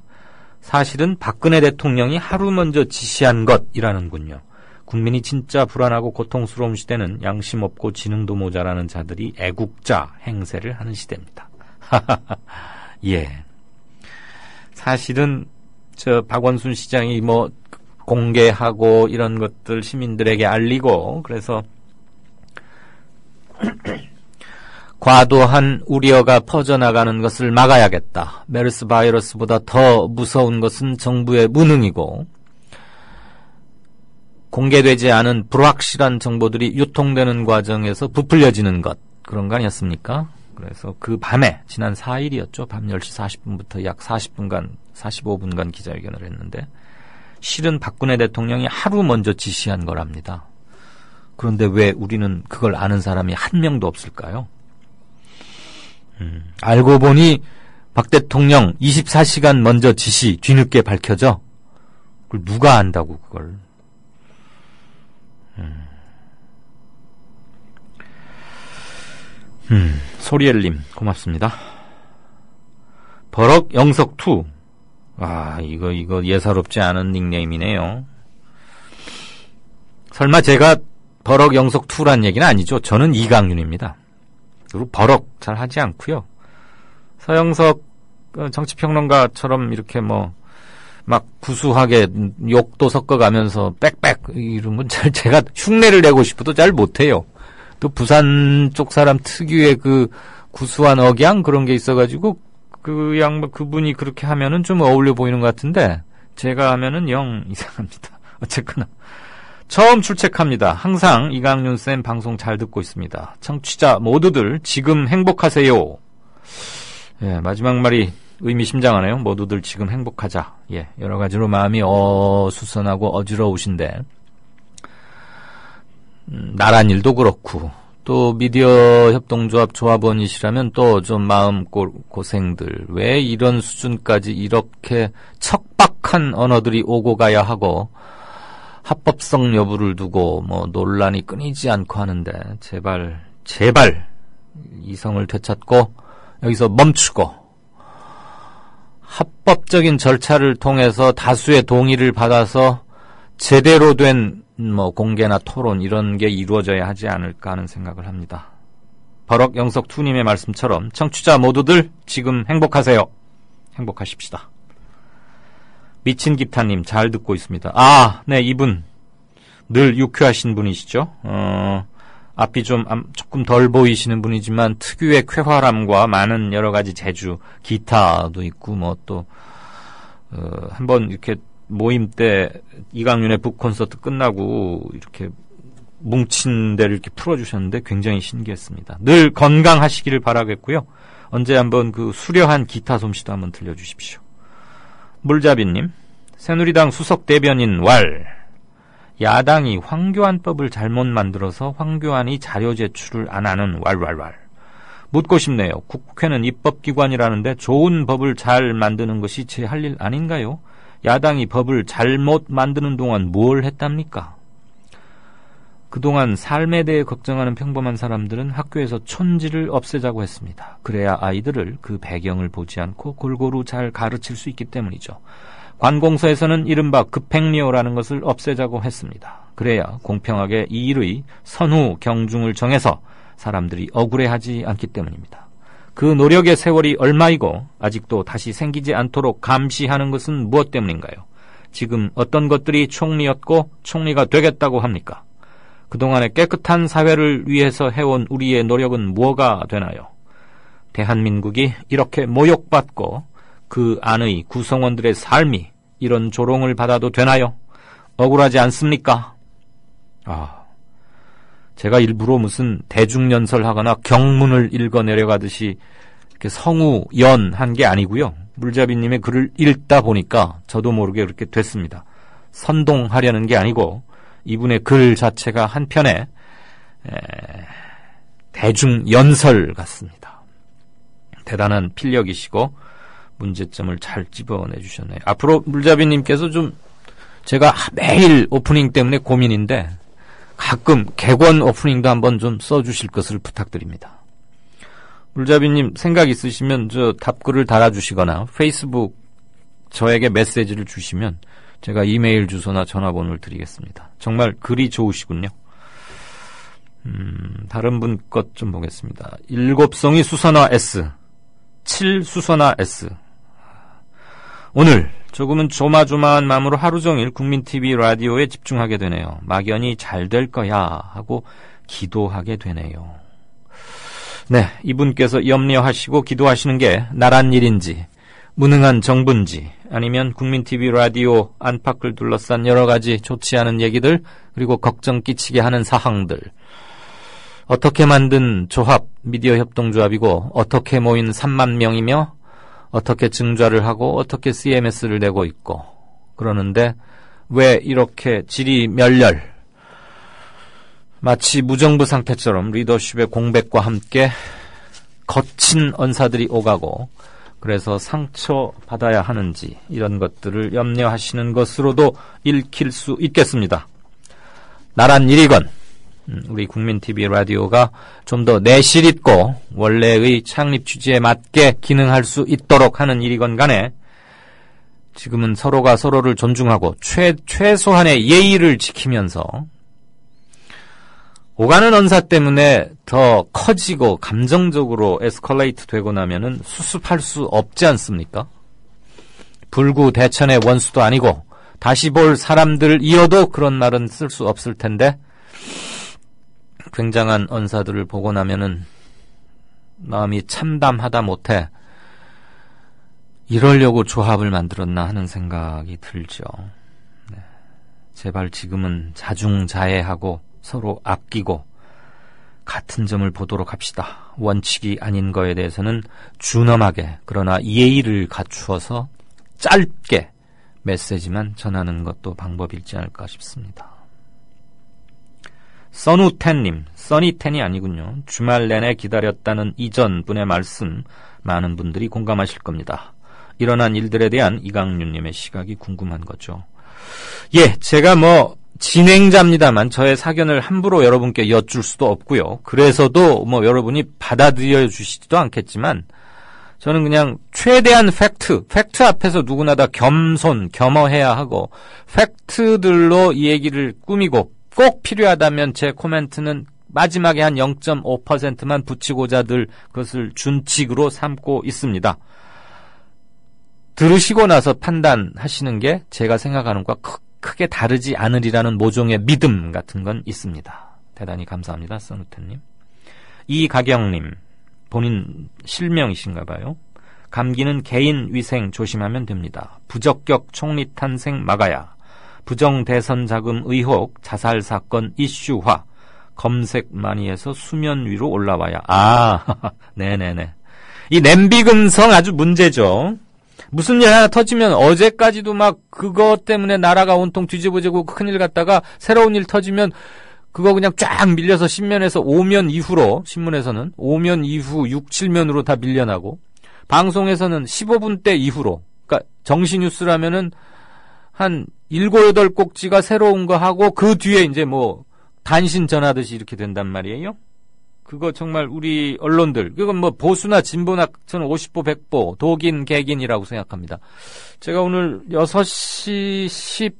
사실은 박근혜 대통령이 하루 먼저 지시한 것이라는군요. 국민이 진짜 불안하고 고통스러운 시대는 양심 없고 지능도 모자라는 자들이 애국자 행세를 하는 시대입니다. 예. 사실은 박원순 시장이 뭐 공개하고 이런 것들 시민들에게 알리고, 그래서 과도한 우려가 퍼져나가는 것을 막아야겠다. 메르스 바이러스보다 더 무서운 것은 정부의 무능이고, 공개되지 않은 불확실한 정보들이 유통되는 과정에서 부풀려지는 것, 그런 거 아니었습니까? 그래서 그 밤에, 지난 4일이었죠. 밤 10시 40분부터 약 45분간 기자회견을 했는데, 실은 박근혜 대통령이 하루 먼저 지시한 거랍니다. 그런데 왜 우리는 그걸 아는 사람이 한 명도 없을까요? 알고 보니 박 대통령 24시간 먼저 지시, 뒤늦게 밝혀져. 그걸 누가 안다고 그걸. 소리엘님 고맙습니다. 버럭 영석2. 아, 이거 예사롭지 않은 닉네임이네요. 설마 제가 버럭 영석2란 얘기는 아니죠. 저는 이강윤입니다. 그리고 버럭 잘 하지 않고요. 서영석 정치평론가처럼 이렇게 막 구수하게 욕도 섞어가면서 빽빽 이런 건 제가 흉내를 내고 싶어도 잘 못해요. 또 부산 쪽 사람 특유의 그 구수한 억양 그런 게 있어가지고 그분이 그렇게 하면은 좀 어울려 보이는 것 같은데 제가 하면은 영 이상합니다. 어쨌거나 처음 출첵합니다. 항상 이강윤쌤 방송 잘 듣고 있습니다. 청취자 모두들 지금 행복하세요. 예, 마지막 말이 의미심장하네요. 모두들 지금 행복하자. 예, 여러 가지로 마음이 어수선하고 어지러우신데 나란 일도 그렇고 또 미디어 협동조합 조합원이시라면 또 좀 마음 고생들, 왜 이런 수준까지 이렇게 척박한 언어들이 오고 가야 하고 합법성 여부를 두고 논란이 끊이지 않고 하는데 제발 이성을 되찾고 여기서 멈추고 합법적인 절차를 통해서 다수의 동의를 받아서 제대로 된 공개나 토론 이런 게 이루어져야 하지 않을까 하는 생각을 합니다. 버럭 영석2님의 말씀처럼 청취자 모두들 지금 행복하세요. 행복하십시다. 미친 기타님 잘 듣고 있습니다. 아, 네, 이분 늘 유쾌하신 분이시죠. 앞이 조금 덜 보이시는 분이지만 특유의 쾌활함과 많은 여러 가지 재주, 기타도 있고 또 한번 이렇게 모임 때 이강윤의 북 콘서트 끝나고 이렇게 뭉친 데를 이렇게 풀어주셨는데 굉장히 신기했습니다. 늘 건강하시기를 바라겠고요. 언제 한번 그 수려한 기타 솜씨도 한번 들려주십시오. 물잡이님, 새누리당 수석 대변인 야당이 황교안법을 잘못 만들어서 황교안이 자료 제출을 안 하는 묻고 싶네요. 국회는 입법기관이라는데 좋은 법을 잘 만드는 것이 제 할 일 아닌가요? 야당이 법을 잘못 만드는 동안 뭘 했답니까? 그동안 삶에 대해 걱정하는 평범한 사람들은 학교에서 촌지를 없애자고 했습니다. 그래야 아이들을 그 배경을 보지 않고 골고루 잘 가르칠 수 있기 때문이죠. 관공서에서는 이른바 급행리오라는 것을 없애자고 했습니다. 그래야 공평하게 이 일의 선후 경중을 정해서 사람들이 억울해하지 않기 때문입니다. 그 노력의 세월이 얼마이고 아직도 다시 생기지 않도록 감시하는 것은 무엇 때문인가요? 지금 어떤 것들이 총리였고 총리가 되겠다고 합니까? 그동안의 깨끗한 사회를 위해서 해온 우리의 노력은 뭐가 되나요? 대한민국이 이렇게 모욕받고 그 안의 구성원들의 삶이 이런 조롱을 받아도 되나요? 억울하지 않습니까? 제가 일부러 무슨 대중연설하거나 경문을 읽어 내려가듯이 이렇게 성우연한 게 아니고요. 물잡이님의 글을 읽다 보니까 저도 모르게 그렇게 됐습니다. 선동하려는 게 아니고 이분의 글 자체가 한편의 대중연설 같습니다. 대단한 필력이시고 문제점을 잘 집어내주셨네요. 앞으로 물잡이님께서 좀 제가 매일 오프닝 때문에 고민인데 가끔 객원 오프닝도 한번 좀 써주실 것을 부탁드립니다. 물잡이님 생각 있으시면 저 답글을 달아주시거나 페이스북 저에게 메시지를 주시면 제가 이메일 주소나 전화번호를 드리겠습니다. 정말 글이 좋으시군요. 다른 분 것 좀 보겠습니다. 7송이 수선화 S, 7 수선화 S. 오늘 조금은 조마조마한 마음으로 하루 종일 국민TV 라디오에 집중하게 되네요. 막연히 잘 될 거야 하고 기도하게 되네요. 네, 이분께서 염려하시고 기도하시는 게 나란 일인지 무능한 정부인지 아니면 국민TV 라디오 안팎을 둘러싼 여러 가지 좋지 않은 얘기들 그리고 걱정 끼치게 하는 사항들 어떻게 만든 조합, 미디어 협동조합이고 어떻게 모인 3만 명이며 어떻게 증좌를 하고 어떻게 CMS를 내고 있고 그러는데 왜 이렇게 질이 멸렬 마치 무정부 상태처럼 리더십의 공백과 함께 거친 언사들이 오가고 그래서 상처받아야 하는지 이런 것들을 염려하시는 것으로도 읽힐 수 있겠습니다. 나란 일이건 우리 국민TV 라디오가 좀 더 내실 있고 원래의 창립 취지에 맞게 기능할 수 있도록 하는 일이건 간에 지금은 서로가 서로를 존중하고 최소한의 예의를 지키면서 오가는 언사 때문에 더 커지고 감정적으로 에스컬레이트 되고 나면은 수습할 수 없지 않습니까? 불구대천의 원수도 아니고 다시 볼 사람들이어도 그런 말은 쓸 수 없을 텐데 굉장한 언사들을 보고 나면은 마음이 참담하다 못해 이러려고 조합을 만들었나 하는 생각이 들죠. 네. 제발 지금은 자중자애하고 서로 아끼고 같은 점을 보도록 합시다. 원칙이 아닌 거에 대해서는 준엄하게 그러나 예의를 갖추어서 짧게 메시지만 전하는 것도 방법일지 않을까 싶습니다. 써니텐님, 써니텐이 아니군요. 주말 내내 기다렸다는 이전 분의 말씀 많은 분들이 공감하실 겁니다. 일어난 일들에 대한 이강윤님의 시각이 궁금한 거죠. 예, 제가 진행자입니다만 저의 사견을 함부로 여러분께 여쭐 수도 없고요. 그래서도 여러분이 받아들여 주시지도 않겠지만 저는 그냥 최대한 팩트 앞에서 누구나 다 겸허해야 하고 팩트들로 이 얘기를 꾸미고 꼭 필요하다면 제 코멘트는 마지막에 한 0.5%만 붙이고자 늘 그것을 준칙으로 삼고 있습니다. 들으시고 나서 판단하시는 게 제가 생각하는 것과 크게 다르지 않으리라는 모종의 믿음 같은 건 있습니다. 대단히 감사합니다. 써누텐님. 이가경님, 본인 실명이신가 봐요. 감기는 개인 위생 조심하면 됩니다. 부적격 총리 탄생 막아야. 부정대선 자금 의혹, 자살 사건 이슈화. 검색 많이 해서 수면 위로 올라와야. 네네네. 이 냄비 금성 아주 문제죠. 무슨 일 하나 터지면 어제까지도 막 그거 때문에 나라가 온통 뒤집어지고 큰일 갔다가 새로운 일 터지면 그거 그냥 쫙 밀려서 신문에서 5면 이후로 6, 7면으로 다 밀려나고 방송에서는 15분대 이후로 그러니까 정시뉴스라면은 한 7, 8꼭지가 새로운 거 하고 그 뒤에 이제 단신 전하듯이 이렇게 된단 말이에요. 그거 정말 우리 언론들, 그건 보수나 진보나 저는 50보, 100보, 독인, 개긴이라고 생각합니다. 제가 오늘 6시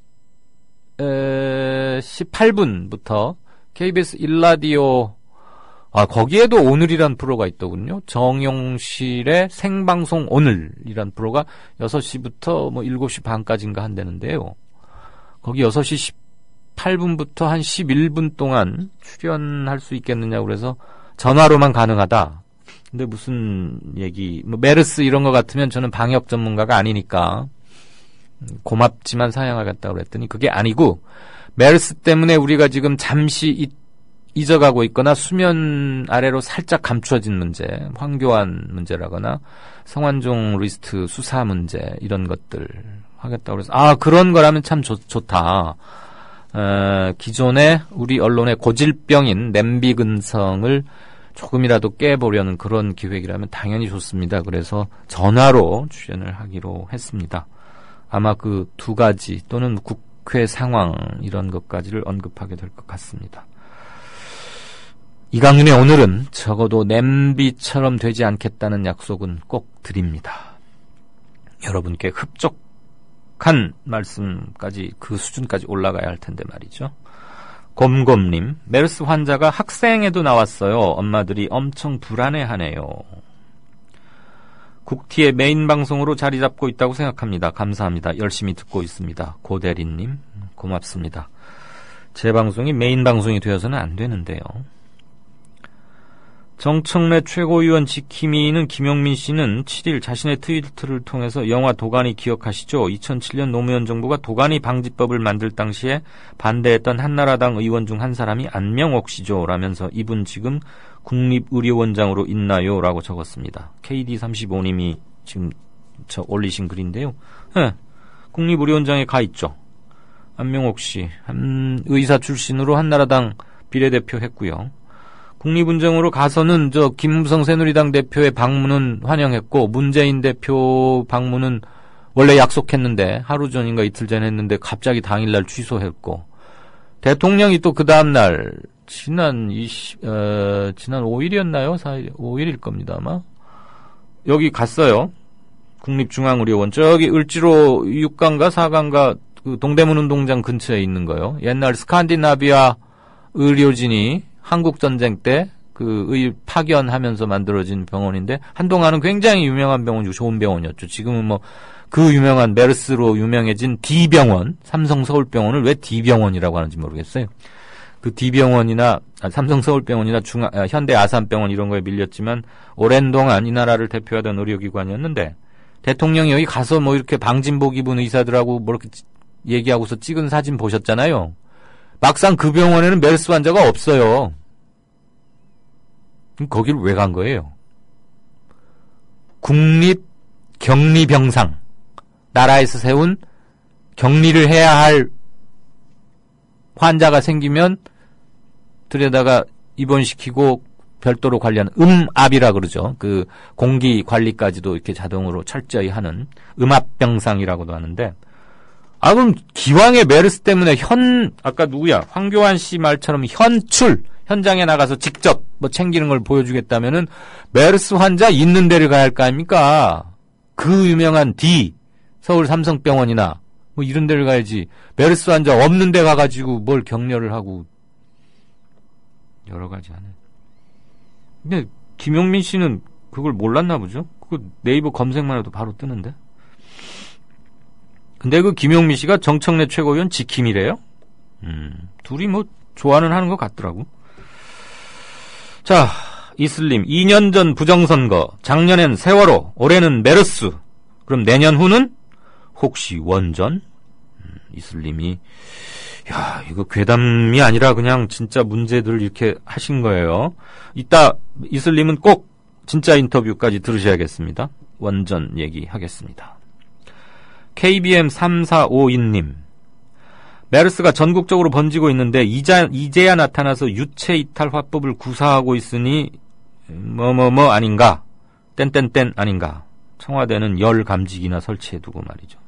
18분부터 KBS 1라디오 거기에도 오늘이란 프로가 있더군요. 정용실의 생방송 오늘이란 프로가 6시부터 7시 반까지인가 한다는데요. 거기 6시 18분부터 한 11분 동안 출연할 수 있겠느냐고 그래서 전화로만 가능하다. 근데 무슨 얘기, 메르스 이런 거 같으면 저는 방역 전문가가 아니니까 고맙지만 사양하겠다고 그랬더니 그게 아니고 메르스 때문에 우리가 지금 잠시 잊어가고 있거나 수면 아래로 살짝 감추어진 문제, 황교안 문제라거나 성완종 리스트 수사 문제 이런 것들 하겠다고 그래서 그런 거라면 참 좋다. 기존의 우리 언론의 고질병인 냄비 근성을 조금이라도 깨보려는 그런 기획이라면 당연히 좋습니다. 그래서 전화로 출연을 하기로 했습니다. 아마 그 두 가지 또는 국회 상황 이런 것까지를 언급하게 될 것 같습니다. 이강윤의 오늘은 적어도 냄비처럼 되지 않겠다는 약속은 꼭 드립니다. 여러분께 흡족한 말씀까지 그 수준까지 올라가야 할 텐데 말이죠. 곰곰님, 메르스 환자가 학생에도 나왔어요. 엄마들이 엄청 불안해하네요. 국티의 메인 방송으로 자리 잡고 있다고 생각합니다. 감사합니다. 열심히 듣고 있습니다. 고대리님, 고맙습니다. 제 방송이 메인 방송이 되어서는 안 되는데요. 정청래 최고위원 지킴이는 김용민 씨는 7일 자신의 트위터를 통해서 영화 도가니 기억하시죠? 2007년 노무현 정부가 도가니 방지법을 만들 당시에 반대했던 한나라당 의원 중 한 사람이 안명옥 씨죠. 라면서 이분 지금 국립의료원장으로 있나요? 라고 적었습니다. KD35님이 지금 올리신 글인데요. 국립의료원장에 가 있죠. 안명옥 씨, 한 의사 출신으로 한나라당 비례대표 했고요. 국립운정으로 가서는 김무성 새누리당 대표의 방문은 환영했고 문재인 대표 방문은 원래 약속했는데 하루 전인가 이틀 전 했는데 갑자기 당일날 취소했고 대통령이 또 그 다음날 지난 5일이었나요? 4일, 5일일 겁니다 아마. 여기 갔어요. 국립중앙의료원 저기 을지로 6강가 4강가 그 동대문 운동장 근처에 있는 거요. 옛날 스칸디나비아 의료진이 한국전쟁 때 그 파견하면서 만들어진 병원인데 한동안은 굉장히 유명한 병원이고 좋은 병원이었죠. 지금은 그 유명한 메르스로 유명해진 D병원, 삼성서울병원을 왜 D병원이라고 하는지 모르겠어요. 그 D병원이나 삼성서울병원이나 현대 아산병원 이런 거에 밀렸지만 오랜 동안 이 나라를 대표하던 의료기관이었는데 대통령이 여기 가서 이렇게 방진복 입은 의사들하고 이렇게 얘기하고서 찍은 사진 보셨잖아요. 막상 그 병원에는 메르스 환자가 없어요. 거기를 왜 간 거예요? 국립격리병상, 나라에서 세운 격리를 해야 할 환자가 들여다가 입원시키고 별도로 관리하는 음압이라 그러죠. 그 공기 관리까지도 이렇게 자동으로 철저히 하는 음압병상이라고도 하는데 그럼 기왕에 메르스 때문에 아까 황교안 씨 말처럼 현장에 나가서 직접 챙기는 걸 보여주겠다면은 메르스 환자 있는 데를 가야 할 거 아닙니까? 그 유명한 서울 삼성병원이나 이런 데를 가야지. 메르스 환자 없는 데 가가지고 뭘 격려를 하고 여러 가지 하네. 근데 김용민 씨는 그걸 몰랐나 보죠? 그거 네이버 검색만 해도 바로 뜨는데. 근데 그 김용민 씨가 정청래 최고위원 지킴이래요? 둘이 좋아는 하는 것 같더라고. 자, 이슬님, 2년 전 부정선거, 작년엔 세월호, 올해는 메르스. 그럼 내년 후는 혹시 원전? 이슬님이, 이거 괴담이 아니라 그냥 진짜 문제들 이렇게 하신 거예요. 이따 이슬님은 꼭 진짜 인터뷰까지 들으셔야겠습니다. 원전 얘기하겠습니다. KBM 3452님, 메르스가 전국적으로 번지고 있는데 이제야 나타나서 유체 이탈 화법을 구사하고 있으니 아닌가, 땡땡땡 아닌가. 청와대는 열 감지기나 설치해두고 말이죠.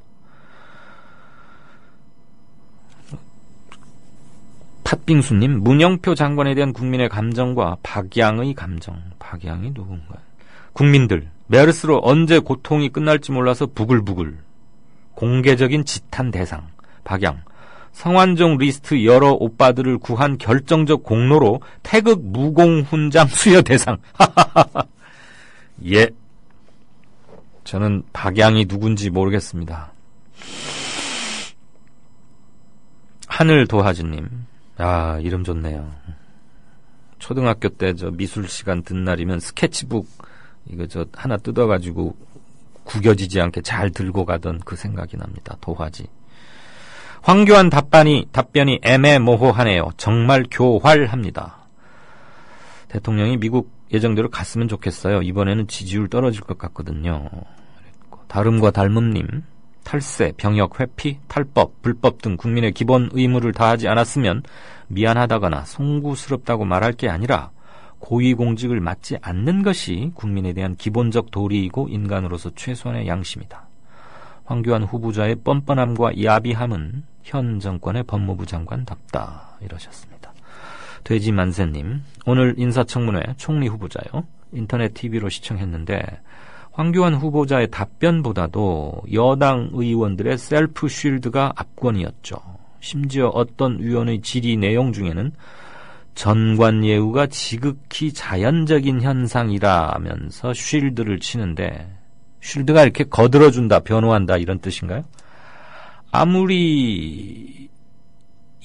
팥빙수님, 문영표 장관에 대한 국민의 감정과 박양의 감정. 박양이 누군가? 국민들, 메르스로 언제 고통이 끝날지 몰라서 부글부글. 공개적인 지탄 대상. 박양. 성완종 리스트 여러 오빠들을 구한 결정적 공로로 태극 무공훈장 수여 대상. 예. 저는 박양이 누군지 모르겠습니다. 하늘도하즈님. 아, 이름 좋네요. 초등학교 때 저 미술 시간 듣는 날이면 스케치북 이거 저 하나 뜯어가지고 구겨지지 않게 잘 들고 가던 그 생각이 납니다. 도화지. 황교안 답변이 애매모호하네요. 정말 교활합니다. 대통령이 미국 예정대로 갔으면 좋겠어요. 이번에는 지지율 떨어질 것 같거든요. 다름과 닮음님. 탈세, 병역 회피, 탈법, 불법 등 국민의 기본 의무를 다하지 않았으면 미안하다거나 송구스럽다고 말할 게 아니라 고위공직을 맡지 않는 것이 국민에 대한 기본적 도리이고 인간으로서 최소한의 양심이다. 황교안 후보자의 뻔뻔함과 야비함은 현 정권의 법무부 장관답다. 이러셨습니다. 돼지만세님, 오늘 인사청문회 총리 후보자요. 인터넷 TV로 시청했는데 황교안 후보자의 답변보다도 여당 의원들의 셀프 쉴드가 압권이었죠. 심지어 어떤 위원의 질의 내용 중에는 전관예우가 지극히 자연적인 현상이라면서 쉴드를 치는데 쉴드가 이렇게 거들어준다, 변호한다 이런 뜻인가요? 아무리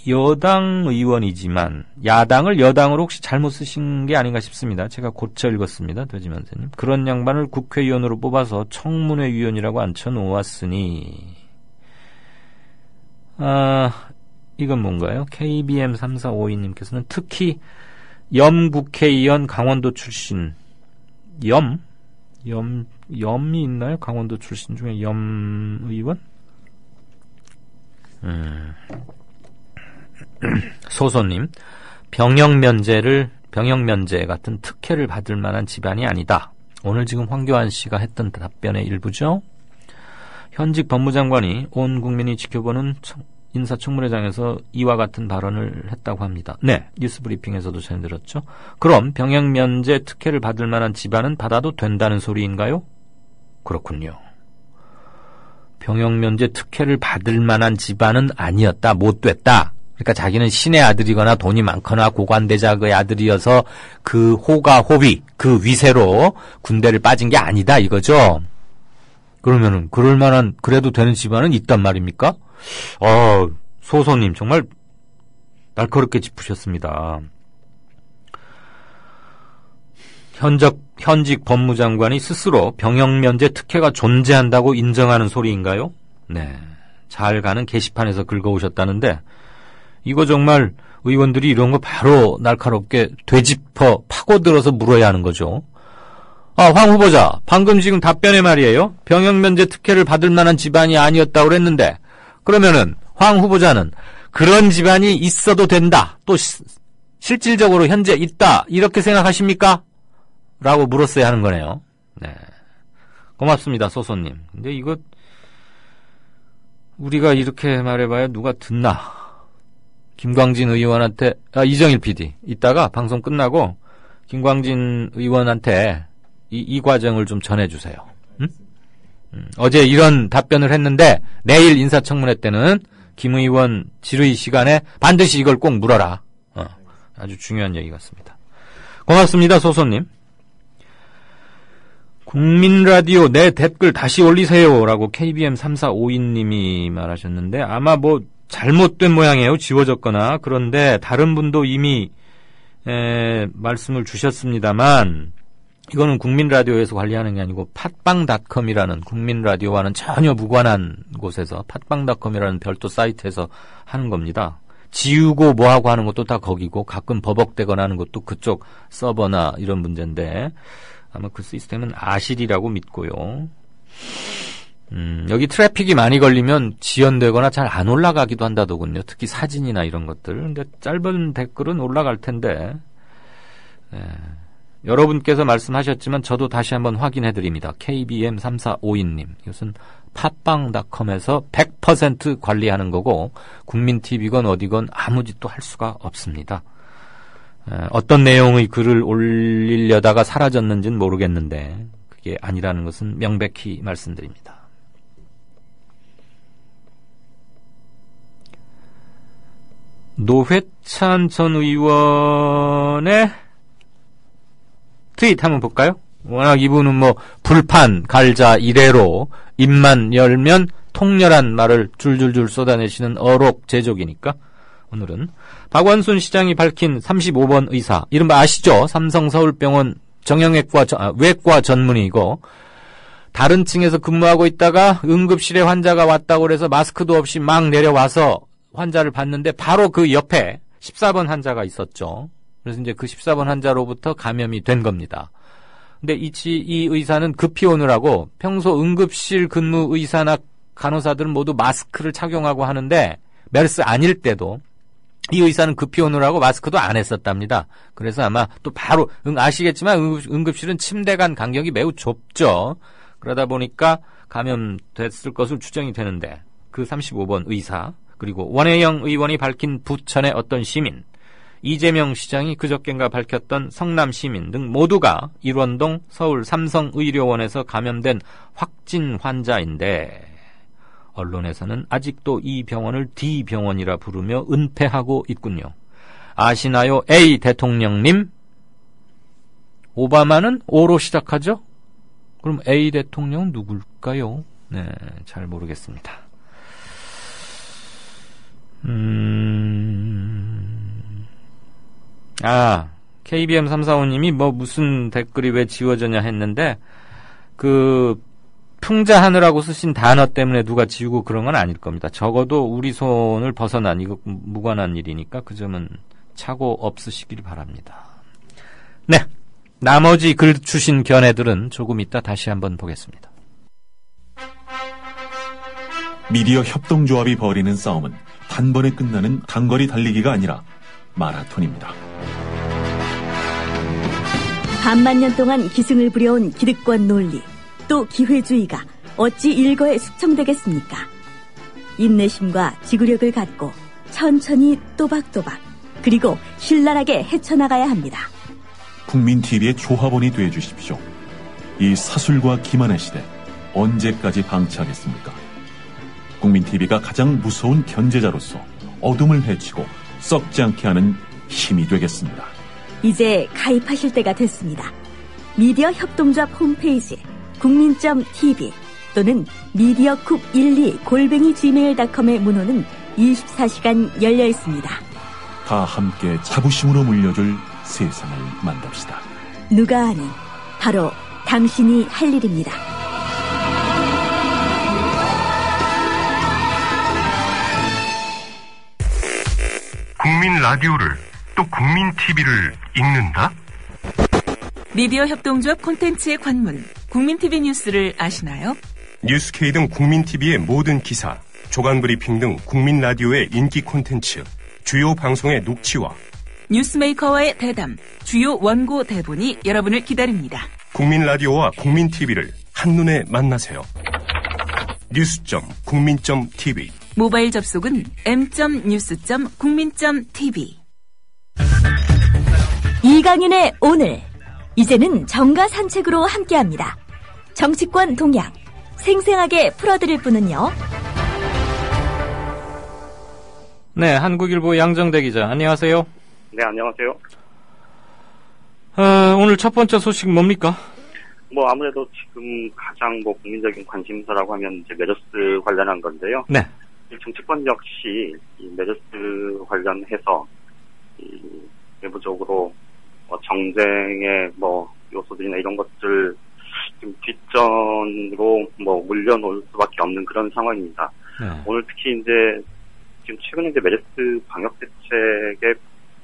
여당 의원이지만 야당을 여당으로 혹시 잘못 쓰신 게 아닌가 싶습니다. 제가 고쳐 읽었습니다. 돼지만세님. 그런 양반을 국회의원으로 뽑아서 청문회위원이라고 앉혀놓았으니 이건 뭔가요? KBM3452님께서는 특히 염국회의원 강원도 출신 염이 있나요? 강원도 출신 중에 염의원? 소소님, 병역면제 같은 특혜를 받을 만한 집안이 아니다. 오늘 지금 황교안 씨가 했던 답변의 일부죠. 현직 법무장관이 온 국민이 지켜보는 인사청문회장에서 이와 같은 발언을 했다고 합니다. 네, 뉴스브리핑에서도 전해드렸죠. 그럼 병역면제 특혜를 받을 만한 집안은 받아도 된다는 소리인가요? 그렇군요. 병역면제 특혜를 받을 만한 집안은 아니었다, 못 됐다. 그러니까 자기는 신의 아들이거나 돈이 많거나 고관대작의 아들이어서 그 호가-호비, 그 위세로 군대를 빠진 게 아니다 이거죠. 그러면은 그럴 만한 그래도 되는 집안은 있단 말입니까? 소소님 정말 날카롭게 짚으셨습니다. 현직 법무장관이 스스로 병역면제 특혜가 존재한다고 인정하는 소리인가요? 네, 잘 가는 게시판에서 긁어오셨다는데 이거 정말 의원들이 이런 거 바로 날카롭게 되짚어 파고들어서 물어야 하는 거죠. 황 후보자, 방금 지금 답변에 말이에요. 병역면제 특혜를 받을 만한 집안이 아니었다고 그랬는데 그러면은 황 후보자는 그런 집안이 있어도 된다. 또 실질적으로 현재 있다. 이렇게 생각하십니까? 라고 물었어야 하는 거네요. 네, 고맙습니다, 소소님. 근데 이거 우리가 이렇게 말해봐야 누가 듣나? 김광진 의원한테 이정일 PD 이따가 방송 끝나고 김광진 의원한테 이 과정을 좀 전해주세요. 응? 어제 이런 답변을 했는데 내일 인사청문회 때는 김 의원 질의 시간에 반드시 이걸 꼭 물어라. 아주 중요한 얘기 같습니다. 고맙습니다, 소소님. 국민라디오 내 댓글 다시 올리세요 라고 KBM3452님이 말하셨는데 아마 뭐 잘못된 모양이에요. 지워졌거나. 그런데 다른 분도 이미 말씀을 주셨습니다만 이거는 국민라디오에서 관리하는 게 아니고 팟빵닷컴이라는 국민라디오와는 전혀 무관한 곳에서 팟빵닷컴이라는 별도 사이트에서 하는 겁니다. 지우고 뭐하고 하는 것도 다 거기고 가끔 버벅대거나 하는 것도 그쪽 서버나 이런 문제인데 아마 그 시스템은 아실이라고 믿고요. 여기 트래픽이 많이 걸리면 지연되거나 잘 안 올라가기도 한다더군요. 특히 사진이나 이런 것들. 근데 짧은 댓글은 올라갈 텐데 여러분께서 말씀하셨지만 저도 다시 한번 확인해드립니다. KBM3452님. 이것은 팟빵닷컴에서 100% 관리하는 거고 국민TV건 어디건 아무 짓도 할 수가 없습니다. 어떤 내용의 글을 올리려다가 사라졌는지는 모르겠는데 그게 아니라는 것은 명백히 말씀드립니다. 노회찬 전 의원의 트윗 한번 볼까요? 워낙 이분은 뭐 불판, 갈자, 이래로 입만 열면 통렬한 말을 줄줄줄 쏟아내시는 어록 제조기니까 오늘은 박원순 시장이 밝힌 35번 의사, 이른바 아시죠? 삼성서울병원 외과 전문의이고 다른 층에서 근무하고 있다가 응급실에 환자가 왔다고 그래서 마스크도 없이 막 내려와서 환자를 봤는데 바로 그 옆에 14번 환자가 있었죠. 그래서 이제 그 14번 환자로부터 감염이 된 겁니다. 근데 이 의사는 급히 오느라고 평소 응급실 근무 의사나 간호사들은 모두 마스크를 착용하고 하는데 메르스 아닐 때도 이 의사는 급히 오느라고 마스크도 안 했었답니다. 그래서 아마 또 바로 아시겠지만 응급실은 침대 간 간격이 매우 좁죠. 그러다 보니까 감염됐을 것으로 추정이 되는데 그 35번 의사 그리고 원혜영 의원이 밝힌 부천의 어떤 시민, 이재명 시장이 그저껜가 밝혔던 성남 시민 등 모두가 일원동 서울 삼성의료원에서 감염된 확진 환자인데 언론에서는 아직도 이 병원을 D병원이라 부르며 은폐하고 있군요. 아시나요? A 대통령님? 오바마는 O로 시작하죠? 그럼 A 대통령은 누굴까요? 네, 잘 모르겠습니다. KBM 345님이 무슨 댓글이 왜 지워졌냐 했는데, 풍자하느라고 쓰신 단어 때문에 누가 지우고 그런 건 아닐 겁니다. 적어도 우리 손을 벗어난, 이거 무관한 일이니까 그 점은 착오 없으시길 바랍니다. 네. 나머지 글 주신 견해들은 조금 이따 다시 한번 보겠습니다. 미디어 협동조합이 벌이는 싸움은 단번에 끝나는 단거리 달리기가 아니라 마라톤입니다. 반만 년 동안 기승을 부려온 기득권 논리, 또 기회주의가 어찌 일거에 숙청되겠습니까? 인내심과 지구력을 갖고 천천히 또박또박 그리고 신랄하게 헤쳐나가야 합니다. 국민TV의 조합원이 되어주십시오. 이 사술과 기만의 시대 언제까지 방치하겠습니까? 국민TV가 가장 무서운 견제자로서 어둠을 헤치고 썩지 않게 하는 힘이 되겠습니다. 이제 가입하실 때가 됐습니다. 미디어 협동조합 홈페이지 국민.tv 또는 mediacoup12@gmail.com의 문호는 24시간 열려 있습니다. 다 함께 자부심으로 물려줄 세상을 만듭시다. 누가 아는 바로 당신이 할 일입니다. 국민 라디오를 또 국민 TV를 읽는다? 미디어 협동조합 콘텐츠의 관문 국민TV 뉴스를 아시나요? 뉴스K 등 국민TV의 모든 기사, 조간 브리핑 등 국민 라디오의 인기 콘텐츠, 주요 방송의 녹취와 뉴스메이커와의 대담, 주요 원고 대본이 여러분을 기다립니다. 국민 라디오와 국민 TV를 한눈에 만나세요. news.국민.tv 모바일 접속은 m.news.국민.tv. 이강윤의 오늘, 이제는 정가 산책으로 함께합니다. 정치권 동향 생생하게 풀어드릴 분은요. 네, 한국일보 양정대 기자, 안녕하세요. 네, 안녕하세요. 오늘 첫 번째 소식 뭡니까? 아무래도 지금 가장 국민적인 관심사라고 하면 이제 메르스 관련한 건데요. 네. 정치권 역시 이 메르스 관련해서 내부적으로 정쟁의 요소들이나 이런 것들 지금 뒷전으로 물려놓을 수밖에 없는 그런 상황입니다. 네. 오늘 특히 이제 지금 최근에 이제 메르스 방역 대책의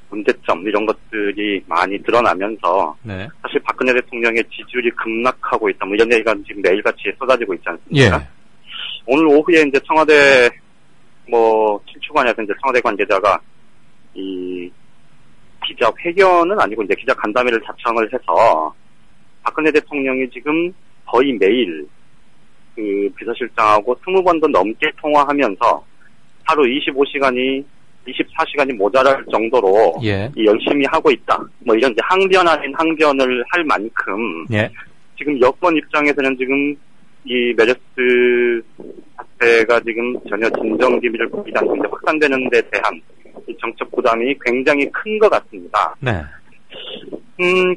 문제점 이런 것들이 많이 드러나면서 네. 사실 박근혜 대통령의 지지율이 급락하고 있다 이런 얘기가 지금 매일같이 쏟아지고 있지 않습니까? 예. 오늘 오후에 이제 청와대 신축관에서 이제 청와대 관계자가 이 기자 회견은 아니고 이제 기자 간담회를 자청을 해서 박근혜 대통령이 지금 거의 매일 그 비서실장하고 20번도 넘게 통화하면서 하루 24시간이 모자랄 정도로 예. 열심히 하고 있다. 이런 이제 항변 아닌 항변을 할 만큼 예. 지금 여권 입장에서는 지금 이 메르스 사태가 지금 전혀 진정 기미를 보이지 않고 이제 확산되는 데 대한 이 정책 부담이 굉장히 큰 것 같습니다. 네.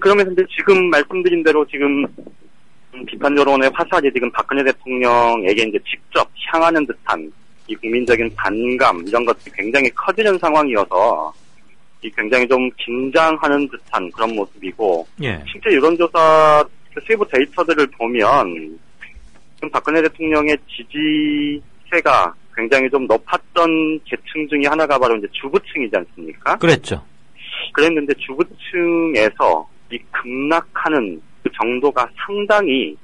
그러면서 이제 지금 말씀드린 대로 지금 비판 여론의 화살이 지금 박근혜 대통령에게 이제 직접 향하는 듯한 이 국민적인 반감 이런 것들이 굉장히 커지는 상황이어서 이 굉장히 좀 긴장하는 듯한 그런 모습이고 예. 실제 여론조사 세부 데이터들을 보면 지금 박근혜 대통령의 지지세가 굉장히 좀 높았던 계층 중에 하나가 바로 이제 주부층이지 않습니까? 그랬죠. 그랬는데 주부층에서 이 급락하는 그 정도가 상당히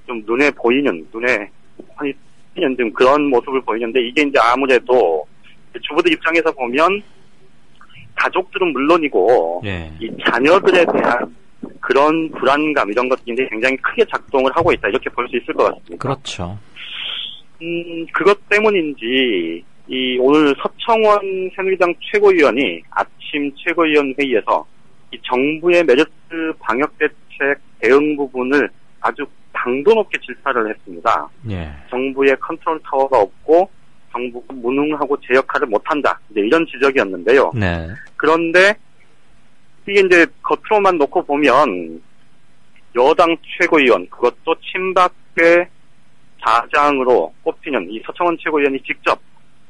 좀 눈에 보이는 좀 그런 모습을 보이는데 이게 이제 아무래도 주부들 입장에서 보면 가족들은 물론이고 예. 이 자녀들에 대한 그런 불안감 이런 것들이 굉장히 크게 작동을 하고 있다 이렇게 볼 수 있을 것 같습니다. 그렇죠. 그것 때문인지 이 오늘 서청원 새누리당 최고위원이 아침 최고위원 회의에서 이 정부의 메르스 방역 대책 대응 부분을 아주 강도 높게 질타를 했습니다. 예. 정부의 컨트롤 타워가 없고 정부가 무능하고 제 역할을 못한다. 이제 이런 지적이었는데요. 네. 그런데 이게 이제 겉으로만 놓고 보면 여당 최고위원 그것도 친박계 자장으로 꼽히는 이 서청원 최고위원이 직접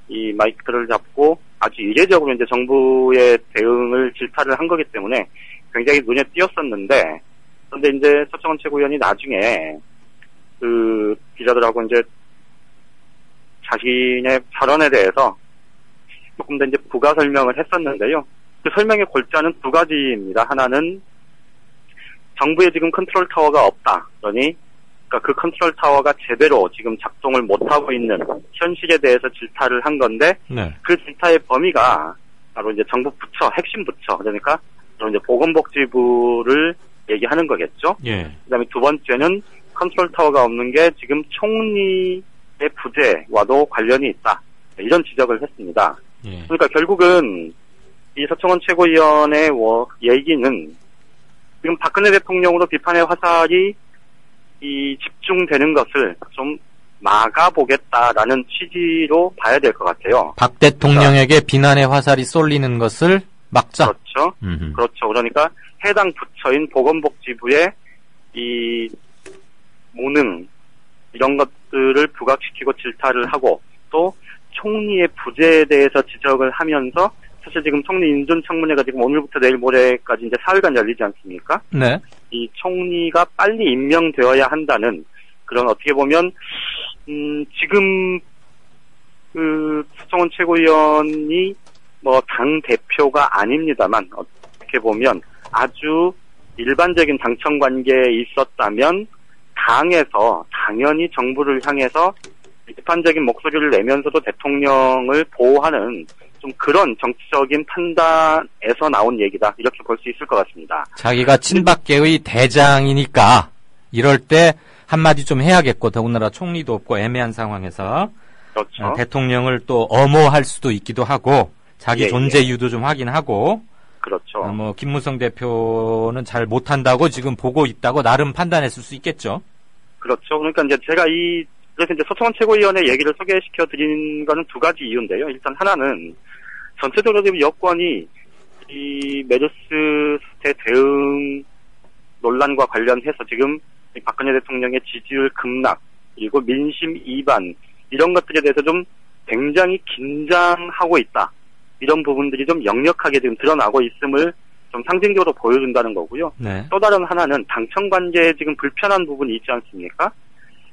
이 마이크를 잡고 아주 이례적으로 이제 정부의 대응을 질타를 한 거기 때문에 굉장히 눈에 띄었었는데 그런데 이제 서청원 최고위원이 나중에 그 기자들하고 이제 자신의 발언에 대해서 조금 더 이제 부가 설명을 했었는데요. 그 설명의 골자는 두 가지입니다. 하나는 정부에 지금 컨트롤 타워가 없다. 그러니 그러니까 그 컨트롤 타워가 제대로 지금 작동을 못하고 있는 현실에 대해서 질타를 한 건데 네. 그 질타의 범위가 바로 이제 정부 부처, 핵심 부처 그러니까 바로 이제 보건복지부를 얘기하는 거겠죠. 예. 그다음에 두 번째는 컨트롤 타워가 없는 게 지금 총리의 부재와도 관련이 있다. 이런 지적을 했습니다. 예. 그러니까 결국은 이 서청원 최고위원의 얘기는 지금 박근혜 대통령으로 비판의 화살이 이 집중되는 것을 좀 막아보겠다라는 취지로 봐야 될 것 같아요. 박 대통령에게 비난의 화살이 쏠리는 것을 막자. 그렇죠. 그렇죠. 그러니까 해당 부처인 보건복지부의 이 무능 이런 것들을 부각시키고 질타를 하고 또 총리의 부재에 대해서 지적을 하면서 사실 지금 총리 인준청문회가 지금 오늘부터 내일 모레까지 이제 사흘간 열리지 않습니까? 네. 이 총리가 빨리 임명되어야 한다는 그런 어떻게 보면 지금 그 서청원 최고위원이 뭐 당 대표가 아닙니다만 어떻게 보면 아주 일반적인 당청 관계에 있었다면 당에서 당연히 정부를 향해서 비판적인 목소리를 내면서도 대통령을 보호하는 좀 그런 정치적인 판단에서 나온 얘기다 이렇게 볼 수 있을 것 같습니다. 자기가 친박계의 대장이니까 이럴 때 한마디 좀 해야겠고 더군다나 총리도 없고 애매한 상황에서 그렇죠. 대통령을 또 엄호할 수도 있기도 하고 자기 존재 이유도 좀 확인하고 그렇죠. 뭐 김무성 대표는 잘 못한다고 지금 보고 있다고 나름 판단했을 수 있겠죠. 그렇죠. 그러니까 이제 제가 그래서 이제 서청원 최고위원의 얘기를 소개시켜 드린 거는 두 가지 이유인데요. 일단 하나는 전체적으로 지금 여권이 이 메르스 사태 대응 논란과 관련해서 지금 박근혜 대통령의 지지율 급락 그리고 민심 이반 이런 것들에 대해서 좀 굉장히 긴장하고 있다. 이런 부분들이 좀 역력하게 지금 드러나고 있음을 좀 상징적으로 보여준다는 거고요. 네. 또 다른 하나는 당청 관계에 지금 불편한 부분이 있지 않습니까?